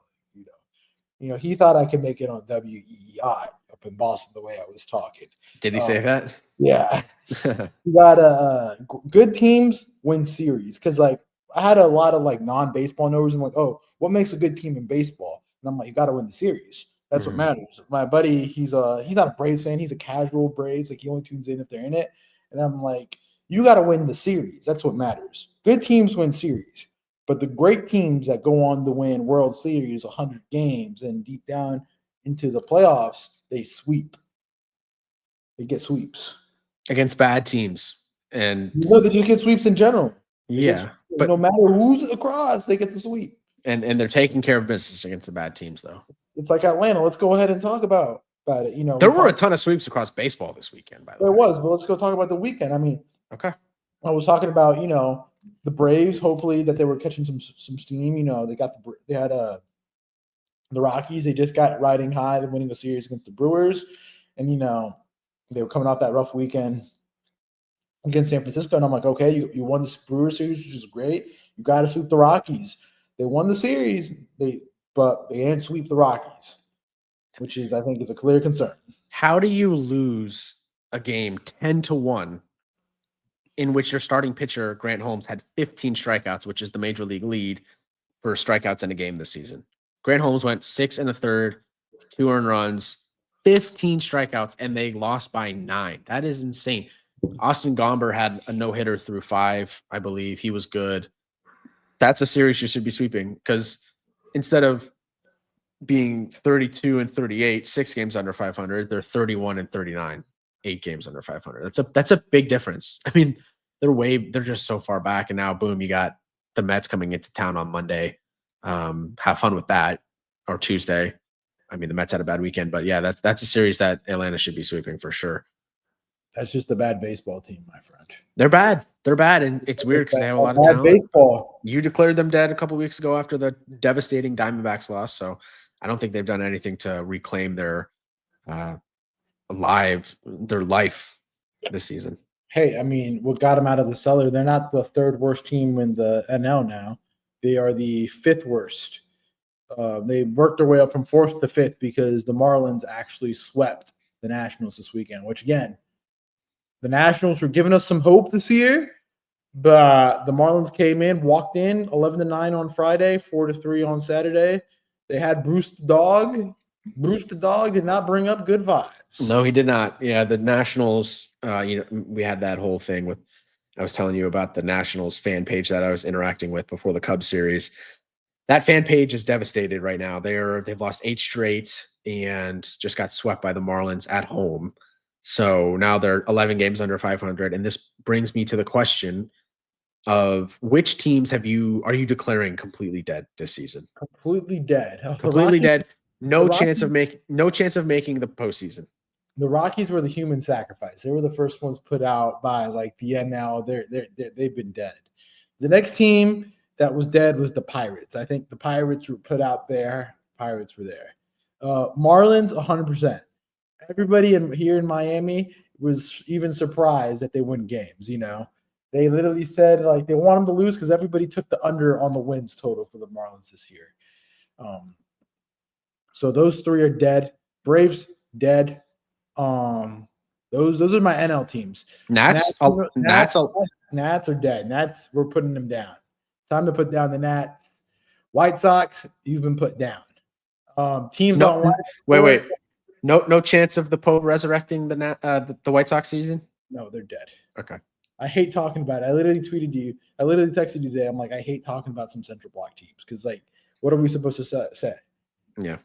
He thought I could make it on WEEI up in Boston the way I was talking. Did he say that? Yeah. You got good teams win series because like I had a lot of like non-baseball knowers and like, oh, what makes a good team in baseball? And I'm like, you got to win the series. That's what matters. My buddy, he's not a Braves fan. He's a casual Braves. Like he only tunes in if they're in it. And I'm like, you got to win the series. That's what matters. Good teams win series. But the great teams that go on to win World Series, 100 games, and deep down into the playoffs, they sweep. They get sweeps. Against bad teams. And they just get sweeps in general. But no matter who's across, they get the sweep. And they're taking care of business against the bad teams, though. It's like Atlanta. Let's go ahead and talk about it. There were a ton of sweeps across baseball this weekend, by the way. There was, but let's go talk about the weekend. Okay. I was talking about, the Braves, hopefully that they were catching some steam. They had the Rockies. They just got riding high. They're winning the series against the Brewers. And, they were coming off that rough weekend against San Francisco. And I'm like, okay, you won the Brewers series, which is great. You got to sweep the Rockies. They won the series, but they didn't sweep the Rockies, which I think is a clear concern. How do you lose a game 10-1 in which your starting pitcher, Grant Holmes, had 15 strikeouts, which is the major league lead for strikeouts in a game this season? Grant Holmes went 6 1/3, 2 earned runs, 15 strikeouts, and they lost by 9. That is insane. Austin Gomber had a no-hitter through 5, I believe. He was good. That's a series you should be sweeping because instead of being 32-38, 6 games under 500, they're 31-39, 8 games under 500. That's a big difference. They're just so far back, and now boom, you got the Mets coming into town on Monday. Have fun with that, or Tuesday. I mean, the Mets had a bad weekend, but yeah, that's a series that Atlanta should be sweeping for sure. That's just a bad baseball team, my friend. They're bad. They're bad, and it's weird because they have a lot of Bad talent. baseball. You declared them dead a couple weeks ago after the devastating Diamondbacks loss, so I don't think they've done anything to reclaim their life this season. Hey, I mean, what got them out of the cellar? They're not the third worst team in the NL now. They are the fifth worst. They worked their way up from fourth to fifth because the Marlins actually swept the Nationals this weekend, which, again, the Nationals were giving us some hope this year, but the Marlins came in, walked in 11-9 on Friday, 4-3 on Saturday. They had Bruce the Dog. Bruce the Dog did not bring up good vibes. No, he did not. Yeah, the Nationals, we had that whole thing with, I was telling you about the Nationals fan page that I was interacting with before the Cubs series. That fan page is devastated right now. They've lost 8 straight and just got swept by the Marlins at home. So now they're 11 games under 500. And this brings me to the question of which teams are you declaring completely dead this season? Completely dead. Completely dead. No chance of making the postseason. The Rockies were the human sacrifice. They were the first ones put out by like the NL. They've been dead. The next team that was dead was the Pirates. I think the Pirates were put out there. Pirates were there. Marlins, 100%. Everybody here in Miami was even surprised that they win games. They literally said like they want them to lose because everybody took the under on the wins total for the Marlins this year. So those 3 are dead. Braves dead. Those are my NL teams. Nats are dead. Nats, we're putting them down. Time to put down the Nats. White Sox, you've been put down. Teams on wait. No chance of the Pope resurrecting the White Sox season? No, they're dead. Okay. I hate talking about it. I literally tweeted you. I literally texted you today. I'm like, I hate talking about some central block teams because, like, what are we supposed to say? Yeah.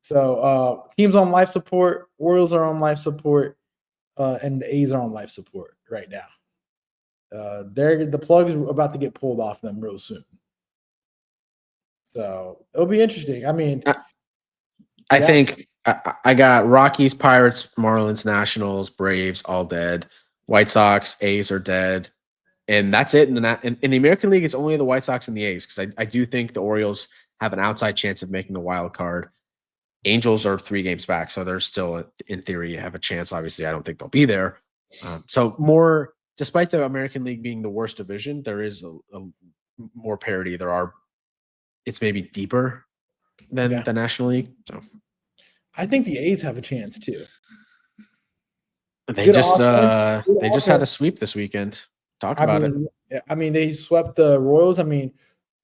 So teams on life support, Orioles are on life support, and the A's are on life support right now. The plug is about to get pulled off them real soon. So it'll be interesting. I mean, I think I got Rockies, Pirates, Marlins, Nationals, Braves all dead. White Sox, A's are dead. And that's it. In the American League, it's only the White Sox and the A's because I do think the Orioles have an outside chance of making the wild card. Angels are 3 games back, so they're still, in theory, have a chance. Obviously, I don't think they'll be there. So despite the American League being the worst division, there is a more parity. It's maybe deeper than the National League. So I think the A's have a chance too. They just had a sweep this weekend. Talk about it. I mean, they swept the Royals. I mean,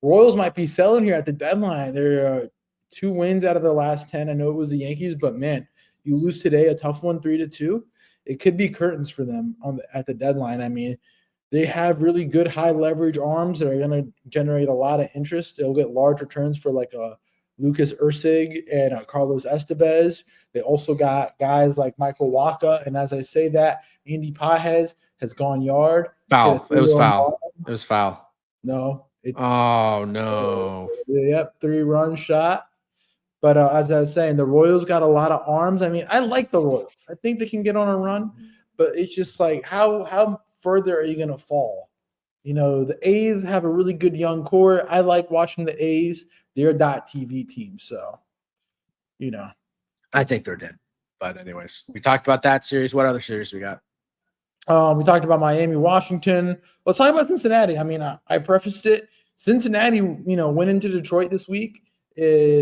Royals might be selling here at the deadline. They're 2 wins out of their last 10. I know it was the Yankees, but man, you lose today, a tough one, 3-2. It could be curtains for them at the deadline. I mean, they have really good high leverage arms that are going to generate a lot of interest. They'll get large returns for like a Lucas Ursig and Carlos Estevez. They also got guys like Michael Wacha. And as I say that, Andy Pajes has gone yard. Foul. It was foul. It was foul. No. Oh, no. Yep, 3-run shot. But as I was saying, the Royals got a lot of arms. I mean, I like the Royals. I think they can get on a run. But it's just like, how further are you going to fall? The A's have a really good young core. I like watching the A's. They're a .TV team. So, I think they're dead. But anyways, we talked about that series. What other series we got? We talked about Miami, Washington. Let's talk about Cincinnati. I mean, I prefaced it. Cincinnati, went into Detroit this week,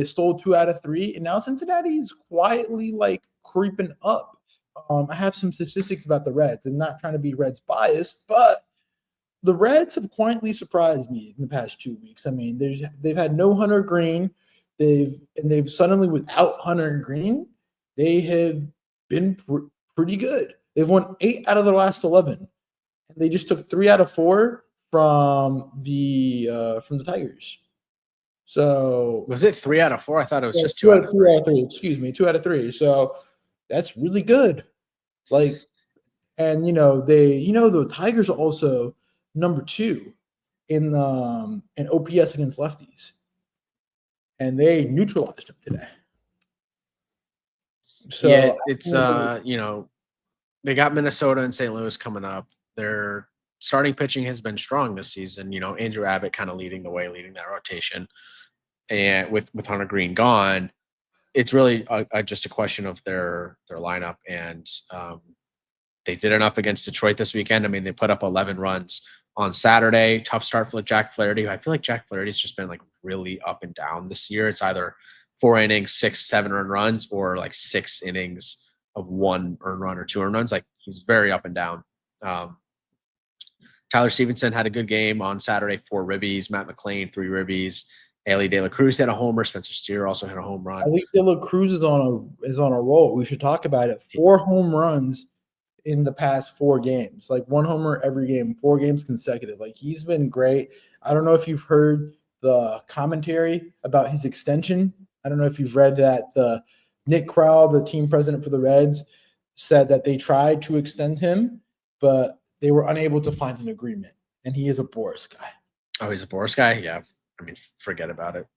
stole 2 out of 3, and now Cincinnati is quietly like creeping up. I have some statistics about the Reds. I'm not trying to be Reds biased, but the Reds have quietly surprised me in the past 2 weeks. I mean, they've had no Hunter Green. They've suddenly, without Hunter Green, they have been pretty good. They've won 8 out of their last 11, and they just took 3 out of 4 from the Tigers. So was it 3 out of 4? I thought it was just 2 out of 3. Excuse me, 2 out of 3. So that's really good. Like, and the Tigers are also number 2 in OPS against lefties, and they neutralized him today. So yeah, it's they got Minnesota and St. Louis coming up. Their starting pitching has been strong this season. Andrew Abbott kind of leading the way, leading that rotation, and with Hunter Green gone, it's really just a question of their lineup. And they did enough against Detroit this weekend. I mean, they put up 11 runs on Saturday. Tough start for Jack Flaherty. I feel like Jack Flaherty's just been like really up and down this year. It's either 4 innings, 6, 7 earned runs, or like 6 innings of 1 earned run or 2 earned runs. Like he's very up and down. Tyler Stevenson had a good game on Saturday, 4 ribbies. Matt McClain, 3 ribbies. Ellie De La Cruz had a homer. Spencer Steer also had a home run. Ellie De La Cruz is on a roll. We should talk about it. 4 home runs in the past 4 games, like 1 homer every game, 4 games consecutive. Like he's been great. I don't know if you've heard the commentary about his extension. I don't know if you've read that the Nick Krall, the team president for the Reds, said that they tried to extend him, but they were unable to find an agreement. And he is a Boris guy. Oh, he's a Boris guy? Yeah. I mean, forget about it.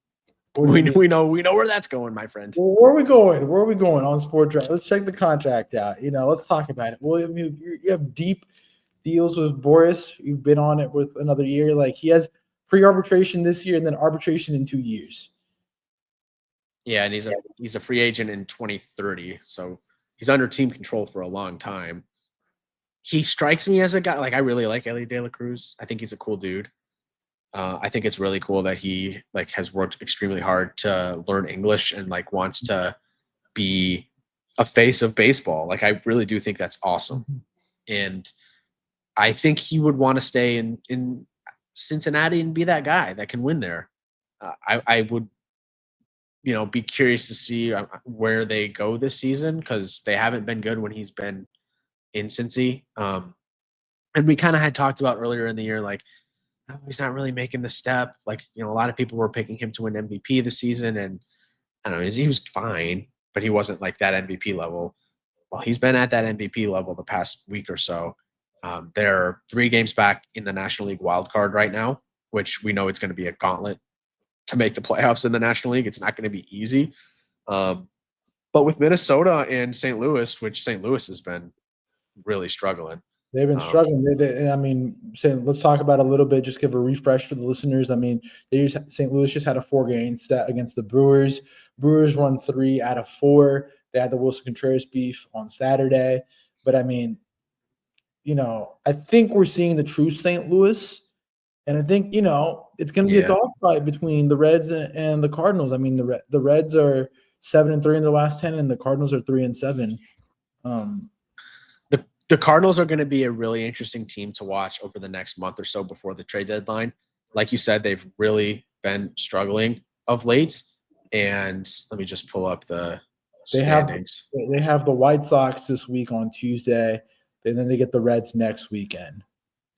We know where that's going, my friend. Well, where are we going? Where are we going on Sport Drive? Let's check the contract out. Let's talk about it. Well, you have deep deals with Boris. You've been on it with another year. Like he has pre-arbitration this year and then arbitration in 2 years. Yeah, and he's a free agent in 2030, so he's under team control for a long time. He strikes me as a guy, like I really like Ellie De La Cruz. I think he's a cool dude. I think it's really cool that he like has worked extremely hard to learn English and like wants to be a face of baseball. Like I really do think that's awesome. And I think he would want to stay in Cincinnati and be that guy that can win there. I would, be curious to see where they go this season because they haven't been good when he's been in Cincy. And we kind of had talked about earlier in the year, like, oh, he's not really making the step. Like, a lot of people were picking him to win MVP this season. And I don't know, he was fine, but he wasn't like that MVP level. Well, he's been at that MVP level the past week or so. They're 3 games back in the National League wild card right now, which we know it's going to be a gauntlet to make the playoffs in the National League. It's not going to be easy. But with Minnesota and St. Louis, which St. Louis has been really struggling. They've been struggling. Let's talk about a little bit, just give a refresh for the listeners. I mean, St. Louis just had a 4-game set against the Brewers. Brewers won 3 out of 4. They had the Wilson Contreras beef on Saturday. But I mean, I think we're seeing the true St. Louis. And I think, it's going to be a dogfight between the Reds and the Cardinals. I mean, the Reds are 7-3 in their last 10, and the Cardinals are 3-7. The Cardinals are going to be a really interesting team to watch over the next month or so before the trade deadline. Like you said, they've really been struggling of late. And let me just pull up the standings. They have the White Sox this week on Tuesday, and then they get the Reds next weekend.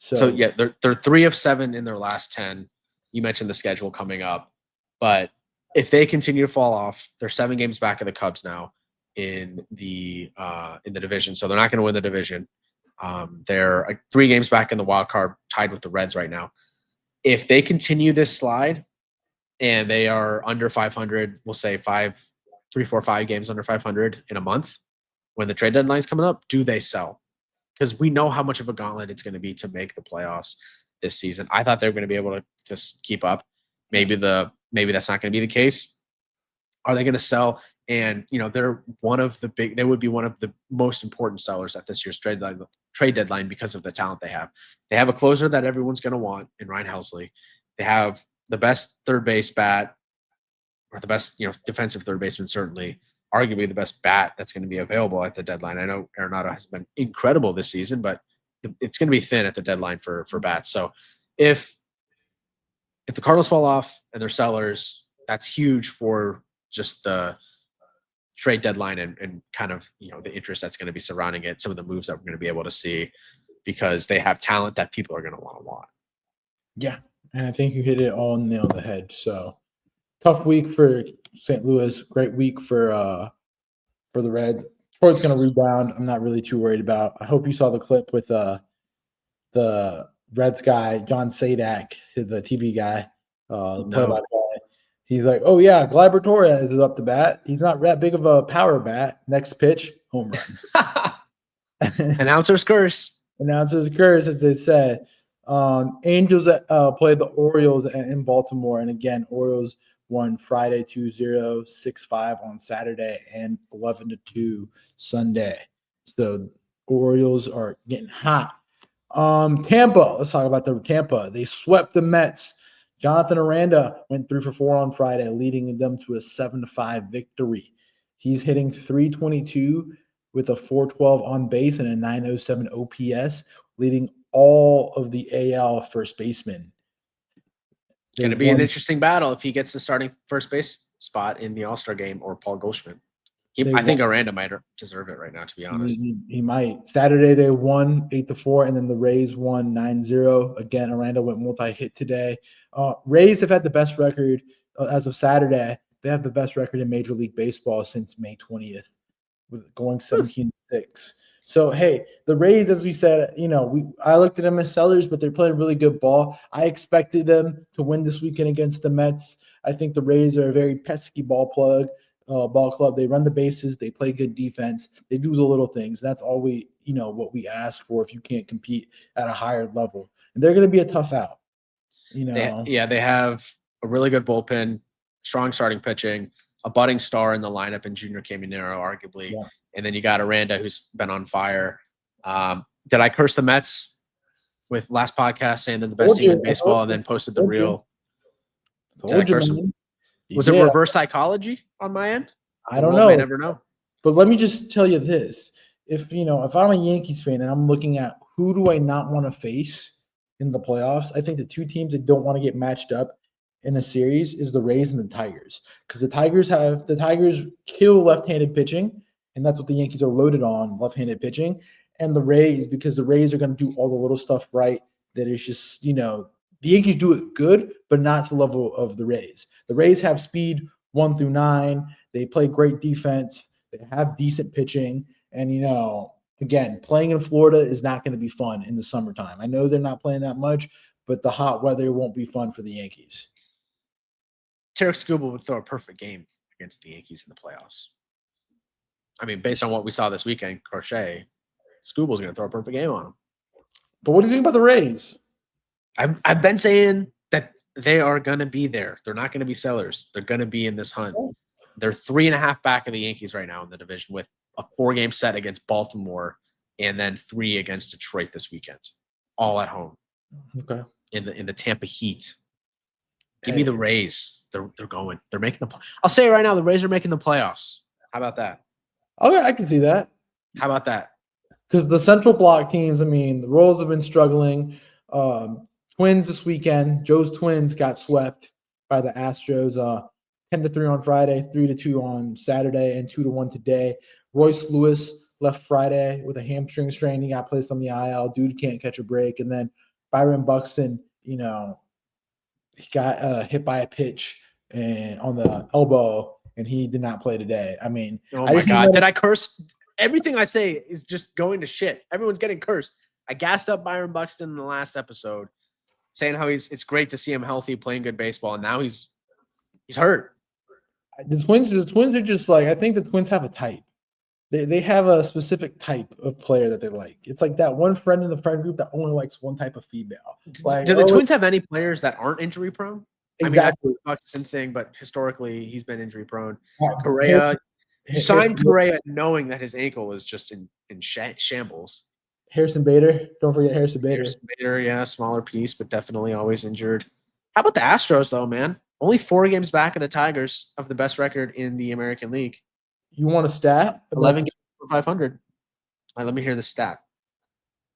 So yeah, they're 3 of 7 in their last 10. You mentioned the schedule coming up, but if they continue to fall off, they're 7 games back of the Cubs now in the division. So they're not going to win the division. They're 3 games back in the wild card, tied with the Reds right now. If they continue this slide and they are under 500, we'll say 3, 4, 5 games under 500 in a month when the trade deadline is coming up, do they sell? Because we know how much of a gauntlet it's going to be to make the playoffs this season. I thought they were going to be able to just keep up. Maybe that's not going to be the case. Are they going to sell? And they're they would be one of the most important sellers at this year's trade deadline because of the talent they have. They have a closer that everyone's going to want in Ryan Helsley. They have the best third base bat, or the best defensive third baseman, certainly arguably the best bat that's going to be available at the deadline. I know Arenado has been incredible this season, but it's going to be thin at the deadline for bats. So if the Cardinals fall off and they're sellers, that's huge for just the trade deadline and kind of the interest that's going to be surrounding it, some of the moves that we're going to be able to see, because they have talent that people are going to want. Yeah, and I think you hit it all nail on the head. So tough week for St. Louis, great week for the Reds. Detroit's going to rebound. I'm not really too worried about. I hope you saw the clip with the Reds guy, John Sadak, the TV guy, the No. play-by guy. He's like, oh yeah, Gleyber Torres is up to bat. He's not that big of a power bat. Next pitch, home run. Announcer's curse. Announcer's curse, as they say. Angels played the Orioles in Baltimore, and again, Orioles won Friday 2-0, 6-5 on Saturday, and 11-2 Sunday. So Orioles are getting hot. Tampa, let's talk about the Tampa. They swept the Mets. Jonathan Aranda went 3 for 4 on Friday, leading them to a 7-5 victory. He's hitting .322 with a .412 on base and a .907 OPS, leading all of the AL first basemen. It's going to be an interesting battle if he gets the starting first base spot in the All-Star game or Paul Goldschmidt. I think Aranda might deserve it right now, to be honest. He might. Saturday they won 8-4, and then the Rays won 9-0. Again, Aranda went multi-hit today. Rays have had the best record as of Saturday. They have the best record in Major League Baseball since May 20th, going 17-6. So, hey, the Rays, as we said, I looked at them as sellers, but they're playing really good ball. I expected them to win this weekend against the Mets. I think the Rays are a very pesky ball club. They run the bases. They play good defense. They do the little things. That's all what we ask for if you can't compete at a higher level. And they're going to be a tough out. They have a really good bullpen, strong starting pitching, a budding star in the lineup in Junior Caminero, arguably. Yeah. And then you got Aranda, who's been on fire. Did I curse the Mets with last podcast saying they're the best team in baseball and then posted the real? Did I curse them? Was it reverse psychology on my end? I don't know. I never know. But let me just tell you this. If I'm a Yankees fan and I'm looking at who do I not want to face in the playoffs, I think the two teams that don't want to get matched up in a series is the Rays and the Tigers. Because the Tigers kill left-handed pitching, and that's what the Yankees are loaded on, left-handed pitching. And the Rays, because the Rays are going to do all the little stuff right, that is just, the Yankees do it good, but not to the level of the Rays. The Rays have speed 1 through 9. They play great defense. They have decent pitching. And, again, playing in Florida is not going to be fun in the summertime. I know they're not playing that much, but the hot weather won't be fun for the Yankees. Tarek Skubal would throw a perfect game against the Yankees in the playoffs. I mean, based on what we saw this weekend, Crochet, Skubal's going to throw a perfect game on him. But what do you think about the Rays? I've been saying that they are going to be there. They're not going to be sellers. They're going to be in this hunt. They're 3.5 back of the Yankees right now in the division with a 4-game set against Baltimore and then 3 against Detroit this weekend, all at home. Okay. In the Tampa Heat. Give me the Rays. They're going. They're making the. I'll say it right now. The Rays are making the playoffs. How about that? Okay, I can see that. How about that? Because the Central Block teams, the Royals have been struggling. Twins this weekend. Joe's Twins got swept by the Astros. 10-3 on Friday, 3-2 on Saturday, and 2-1 today. Royce Lewis left Friday with a hamstring strain. He got placed on the IL. Dude can't catch a break. And then Byron Buxton, he got hit by a pitch and on the elbow, and he did not play today. Oh my God. Did I curse? Everything I say is just going to shit. Everyone's getting cursed. I gassed up Byron Buxton in the last episode, saying how it's great to see him healthy, playing good baseball, and now he's hurt. The Twins are just like, I think the Twins have a type. They have a specific type of player that they like. It's like that one friend in the friend group that only likes one type of female. Do the Twins have any players that aren't injury prone? Exactly. Buxton thing, but historically he's been injury prone. Correa, you signed Correa knowing that his ankle is just in shambles. Harrison Bader. Don't forget Harrison Bader. Harrison Bader, yeah, smaller piece, but definitely always injured. How about the Astros, though, man? Only 4 games back of the Tigers of the best record in the American League. You want a stat? 11 games for 500. All right, let me hear the stat.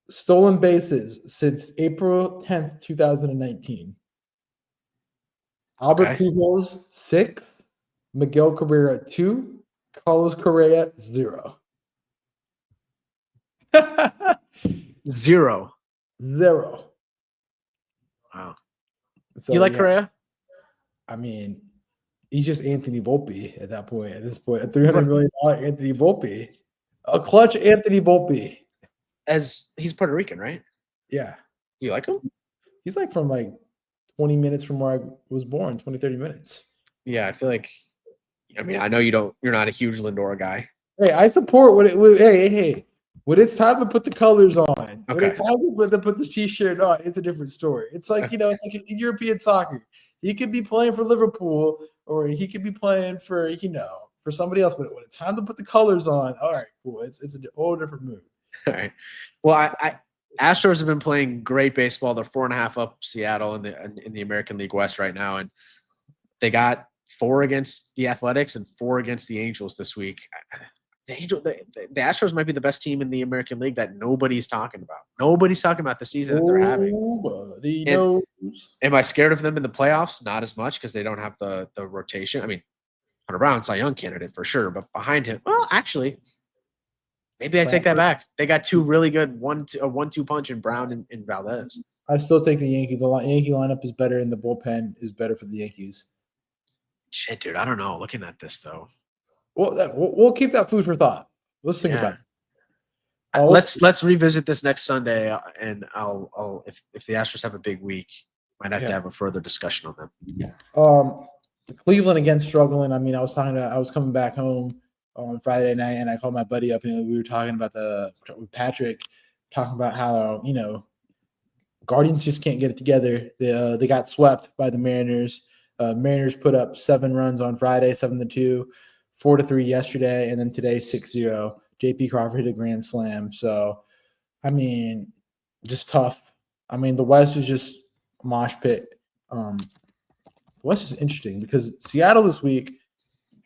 Stolen bases since April 10th, 2019. Albert Pujols, 6. Miguel Cabrera, 2. Carlos Correa, 0. 0. 0. Wow. So, you like Correa? He's just Anthony Volpe at that point. At this point, a $300 million Anthony Volpe, a clutch Anthony Volpe. As he's Puerto Rican, right? Yeah. Do you like him? He's like from like 20 minutes from where I was born, 20, 30 minutes. Yeah, I feel like. I mean, I know you're not a huge Lindor guy. Hey, I support hey. When it's time to put the colors on, when Okay. it's time to put the t-shirt on, it's a different story. It's like, it's like in European soccer. He could be playing for Liverpool or he could be playing for, for somebody else. But when it's time to put the colors on, all right, cool. It's a whole different mood. All right. Well, I Astros have been playing great baseball. They're 4.5 up Seattle in the American League West right now, and they got 4 against the Athletics and 4 against the Angels this week. The Astros might be the best team in the American League that nobody's talking about. Nobody's talking about the season that they're having. Nobody And knows. am I scared of them in the playoffs? Not as much because they don't have the rotation. I mean, Hunter Brown's Cy Young candidate for sure, but behind him, well, actually, maybe I take that back. They got 2 really good 1-2 punch in Brown and Valdez. I still think the Yankee lineup is better, and the bullpen is better for the Yankees. Shit, dude, I don't know. Looking at this though, Well, we'll keep that food for thought. Let's think about it. Let's revisit this next Sunday, and I'll if the Astros have a big week, might have to have a further discussion on them. Cleveland again struggling. I mean, I was coming back home on Friday night, and I called my buddy up, and we were talking about with Patrick, talking about how Guardians just can't get it together. They got swept by the Mariners. Mariners put up 7 runs on Friday, 7-2, 4-3 yesterday, and then today 6-0. JP Crawford hit a grand slam. So, I mean, just tough. I mean, the West is just a mosh pit. The West is interesting because Seattle this week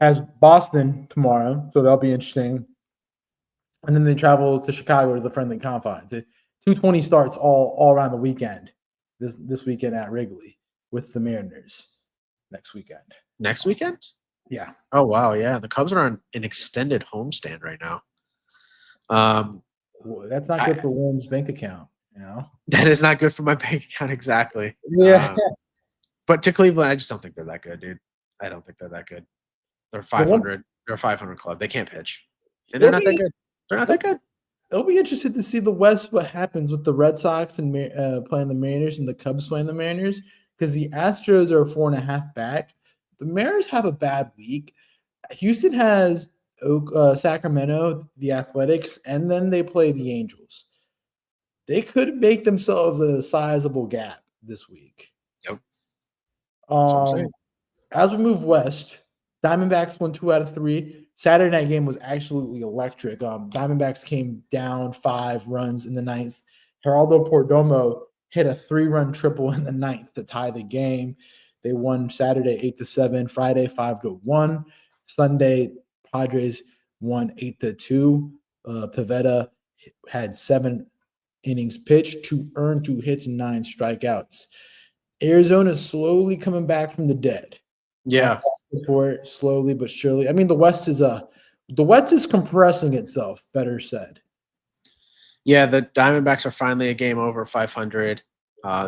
has Boston tomorrow, so that'll be interesting. And then they travel to Chicago to the friendly confines. 2:20 starts all around the weekend. This weekend at Wrigley with the Mariners next weekend. Next weekend? Yeah. Oh wow, yeah. The Cubs are on an extended homestand right now. Well, that's not good for Williams' bank account, That is not good for my bank account exactly. Yeah. But to Cleveland, I just don't think they're that good, dude. I don't think they're that good. They're 500. They're a 500 club. They can't pitch, and they're not that good. They're not that good. It'll be interesting to see the West what happens with the Red Sox and playing the Mariners and the Cubs playing the Mariners because the Astros are 4.5 back. The Mariners have a bad week. Houston has Sacramento, the Athletics, and then they play the Angels. They could make themselves a sizable gap this week. Yep. As we move west, Diamondbacks won 2 out of 3. Saturday night game was absolutely electric. Diamondbacks came down 5 runs in the 9th. Geraldo Perdomo hit a 3-run triple in the 9th to tie the game. They won Saturday 8-7, Friday 5-1. Sunday, Padres won 8-2. Pivetta had 7 innings pitched, 2 earned, 2 hits, and 9 strikeouts. Arizona is slowly coming back from the dead. Yeah. For it slowly but surely. I mean, the West is compressing itself, better said. Yeah, the Diamondbacks are finally a game over 500.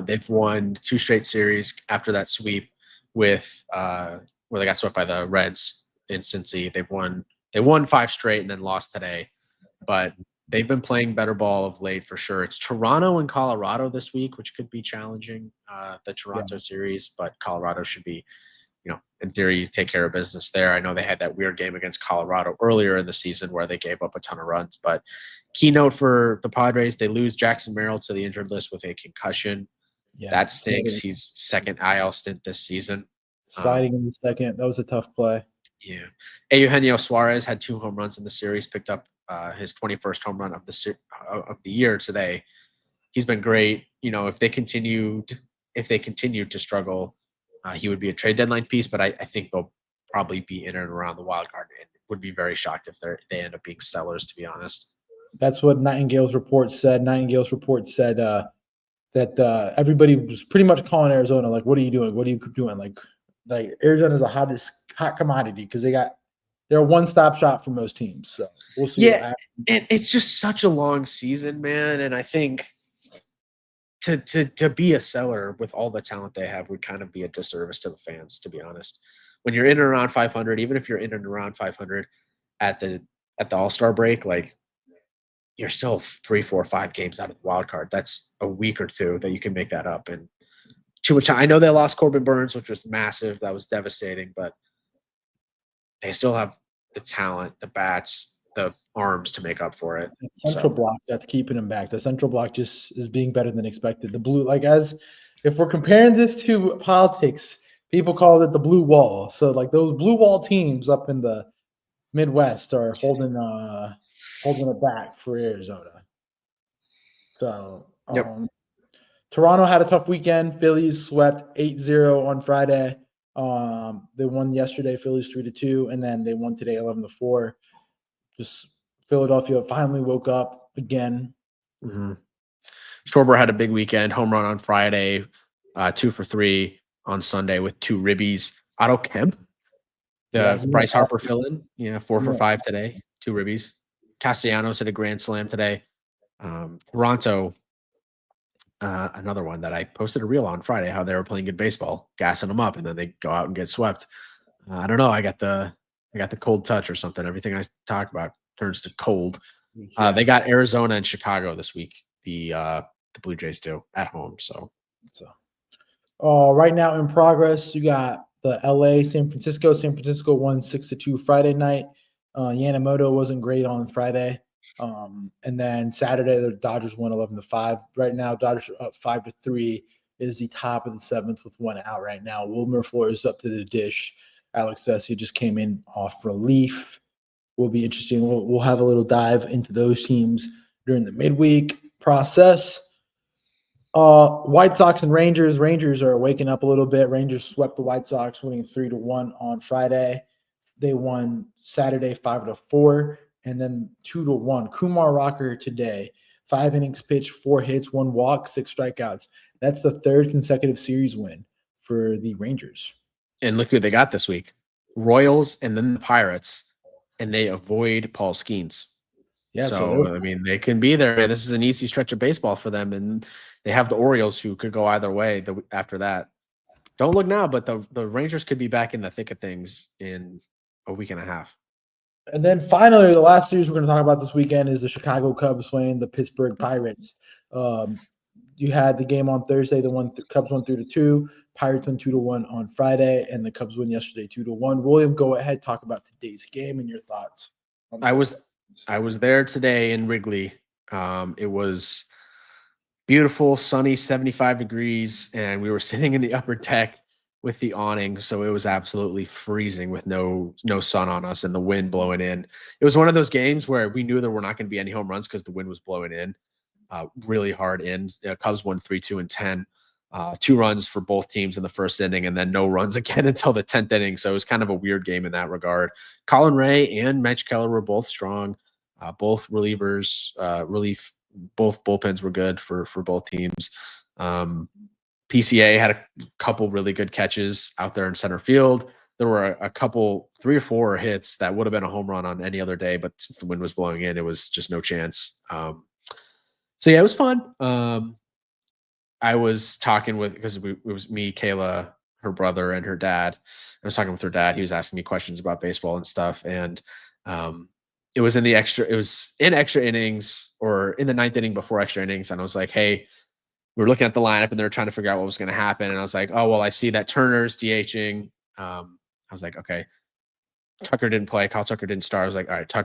They've won 2 straight series after that sweep with where they got swept by the Reds in Cincy. They won 5 straight and then lost today. But they've been playing better ball of late for sure. It's Toronto and Colorado this week, which could be challenging, the Toronto series, but Colorado should be, in theory, take care of business there. I know they had that weird game against Colorado earlier in the season where they gave up a ton of runs, but keynote for the Padres, they lose Jackson Merrill to the injured list with a concussion. Yeah, that stinks. He's second IL stint this season. Sliding in the second. That was a tough play. Yeah. Eugenio Suarez had 2 home runs in the series, picked up his 21st home run of the year today. He's been great. If they continued to struggle, he would be a trade deadline piece, but I think they'll probably be in and around the wild card, and would be very shocked if they end up being sellers, to be honest. That's what Nightingale's report said. Nightingale's report said that everybody was pretty much calling Arizona, like, what are you doing? What are you doing? Like Arizona is a hot commodity because they're a one-stop shop for most teams. So we'll see. Yeah, and it's just such a long season, man. And I think to be a seller with all the talent they have would kind of be a disservice to the fans, to be honest. When you're in and around 500, even if you're in and around 500 at the All-Star break, like, you're still 3, 4, 5 games out of the wild card. That's a week or two that you can make that up. And too much. I know they lost Corbin Burns, which was massive. That was devastating, but they still have the talent, the bats, the arms to make up for it. That central block that's keeping them back. The central block just is being better than expected. The blue, like if we're comparing this to politics, people call it the blue wall. So like those blue wall teams up in the Midwest are holding it back for Arizona. So Toronto had a tough weekend. Phillies swept 8-0 on Friday. They won yesterday, Phillies 3-2, and then they won today 11-4. Just Philadelphia finally woke up again. Mm-hmm. Schwarber had a big weekend, home run on Friday, 2 for 3 on Sunday with 2 ribbies. Otto Kemp, Bryce Harper fill-in, 4 for 5 today, 2 ribbies. Castellanos hit a grand slam today. Toronto, another one that I posted a reel on Friday, how they were playing good baseball, gassing them up, and then they go out and get swept. I don't know. I got the cold touch or something. Everything I talk about turns to cold. They got Arizona and Chicago this week. The Blue Jays do at home. So right now in progress, you got the LA, San Francisco. San Francisco won 6-2 Friday night. Yamamoto wasn't great on Friday. And then Saturday, the Dodgers won 11-5. Right now, Dodgers are up 5-3. It is the top of the 7th with 1 out right now. Wilmer Flores up to the dish. Alex Vesia just came in off relief. Will be interesting. We'll have a little dive into those teams during the midweek process. White Sox and Rangers. Rangers are waking up a little bit. Rangers swept the White Sox, winning 3-1 on Friday. They won Saturday 5-4, and then 2-1. Kumar Rocker today, 5 innings pitched, 4 hits, 1 walk, 6 strikeouts. That's the 3rd consecutive series win for the Rangers. And look who they got this week: Royals and then the Pirates, and they avoid Paul Skeens. Yeah, so I mean, they can be there, man. This is an easy stretch of baseball for them, and they have the Orioles, who could go either way after that. Don't look now, but the Rangers could be back in the thick of things in a week and a half. And then finally, the last series we're going to talk about this weekend is the Chicago Cubs playing the Pittsburgh Pirates. You had the game on Thursday. The Cubs won 3-2. Pirates won 2-1 on Friday, and the Cubs won yesterday 2-1. William, go ahead, talk about today's game and your thoughts. I was there today in Wrigley. It was beautiful, sunny, 75 degrees, and we were sitting in the upper deck with the awning, so it was absolutely freezing with no sun on us and the wind blowing in. It was one of those games where we knew there were not going to be any home runs because the wind was blowing in really hard in. Cubs won 3-2 and 10. 2 runs for both teams in the first inning, and then no runs again until the 10th inning. So it was kind of a weird game in that regard. Colin Ray and Mitch Keller were both strong. Both relievers, both bullpens were good for both teams. PCA had a couple really good catches out there in center field. There were a couple, 3 or 4 hits that would have been a home run on any other day, but since the wind was blowing in, it was just no chance. So yeah, it was fun. I was talking because it was me, Kayla, her brother, and her dad. I was talking with her dad. He was asking me questions about baseball and stuff. And it was in extra innings, or in the 9th inning before extra innings. And I was like, hey, we were looking at the lineup and they were trying to figure out what was going to happen. And I was like, oh, well, I see that Turner's DHing. I was like, okay. Tucker didn't play. Kyle Tucker didn't start. I was like, all right,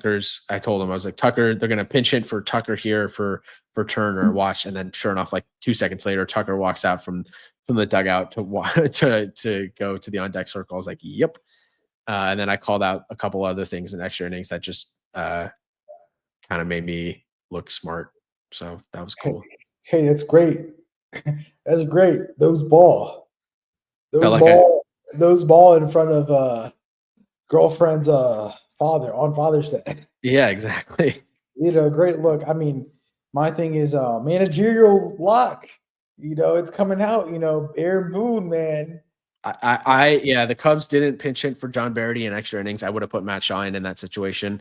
I told him, I was like, Tucker, they're going to pinch hit for Tucker here for Turner, watch. And then sure enough, like 2 seconds later, Tucker walks out from the dugout to go to the on deck circle. I was like, yep. And then I called out a couple other things in extra innings that just kind of made me look smart. So that was cool. Hey, that's great. That's great. Those ball in front of girlfriend's father on Father's Day. Yeah, exactly. Great look. I mean, my thing is managerial luck. It's coming out. Aaron Boone, man. The Cubs didn't pinch hit for John Barrety in extra innings. I would have put Matt Shaw in that situation.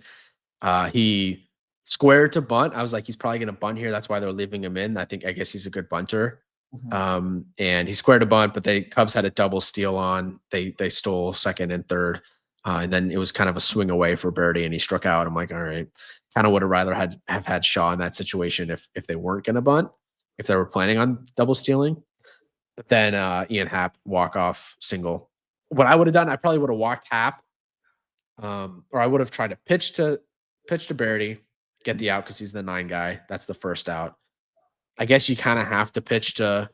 He squared to bunt. I was like, he's probably going to bunt here. That's why they're leaving him in. I guess he's a good bunter. Mm-hmm. And he squared a bunt, but the Cubs had a double steal on. They stole second and third And then it was kind of a swing away for Birdie, and he struck out. I'm like, all right, kind of would have rather have had Shaw in that situation if they weren't going to bunt, if they were planning on double stealing. But then Ian Happ walk off single. What I would have done, I probably would have walked Happ, or I would have tried to pitch to Birdie, get the out because he's the 9 guy. That's the first out. I guess you kind of have to pitch to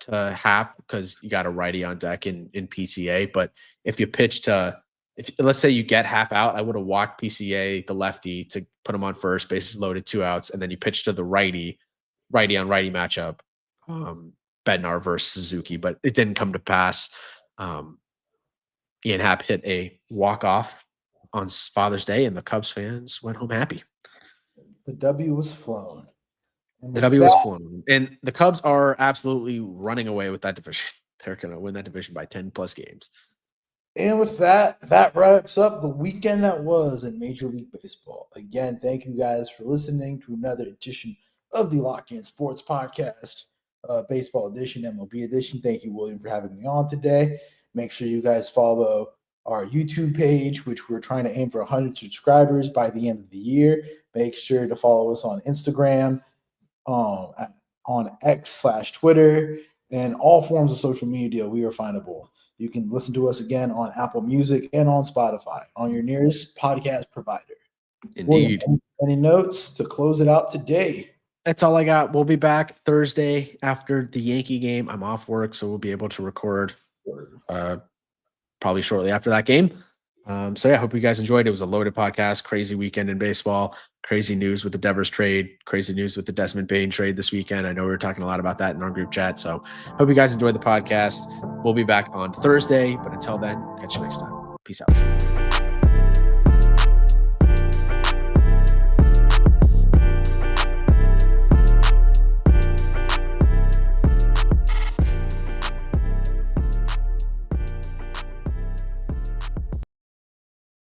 Happ because you got a righty on deck in PCA. But if you pitch to, if let's say you get Happ out, I would have walked PCA, the lefty, to put him on first, bases loaded, 2 outs, and then you pitch to the righty on righty matchup, Bednar versus Suzuki. But it didn't come to pass. Ian Happ hit a walk-off on Father's Day, and the Cubs fans went home happy. The W was flown. The W was flown. And the Cubs are absolutely running away with that division. They're going to win that division by 10-plus games. And with that wraps up the weekend that was in Major League Baseball. Again, thank you guys for listening to another edition of the Locked In Sports Podcast, Baseball Edition, MLB Edition. Thank you, William, for having me on today. Make sure you guys follow our YouTube page, which we're trying to aim for 100 subscribers by the end of the year. Make sure to follow us on Instagram, on X/Twitter, and all forms of social media. We are findable. You can listen to us again on Apple Music and on Spotify, on your nearest podcast provider. Indeed. William, any notes to close it out today? That's all I got. We'll be back Thursday after the Yankee game. I'm off work, so we'll be able to record probably shortly after that game. So yeah, hope you guys enjoyed. It was a loaded podcast, crazy weekend in baseball, crazy news with the Devers trade, crazy news with the Desmond Bain trade this weekend. I know we were talking a lot about that in our group chat. So hope you guys enjoyed the podcast. We'll be back on Thursday, but until then, catch you next time. Peace out.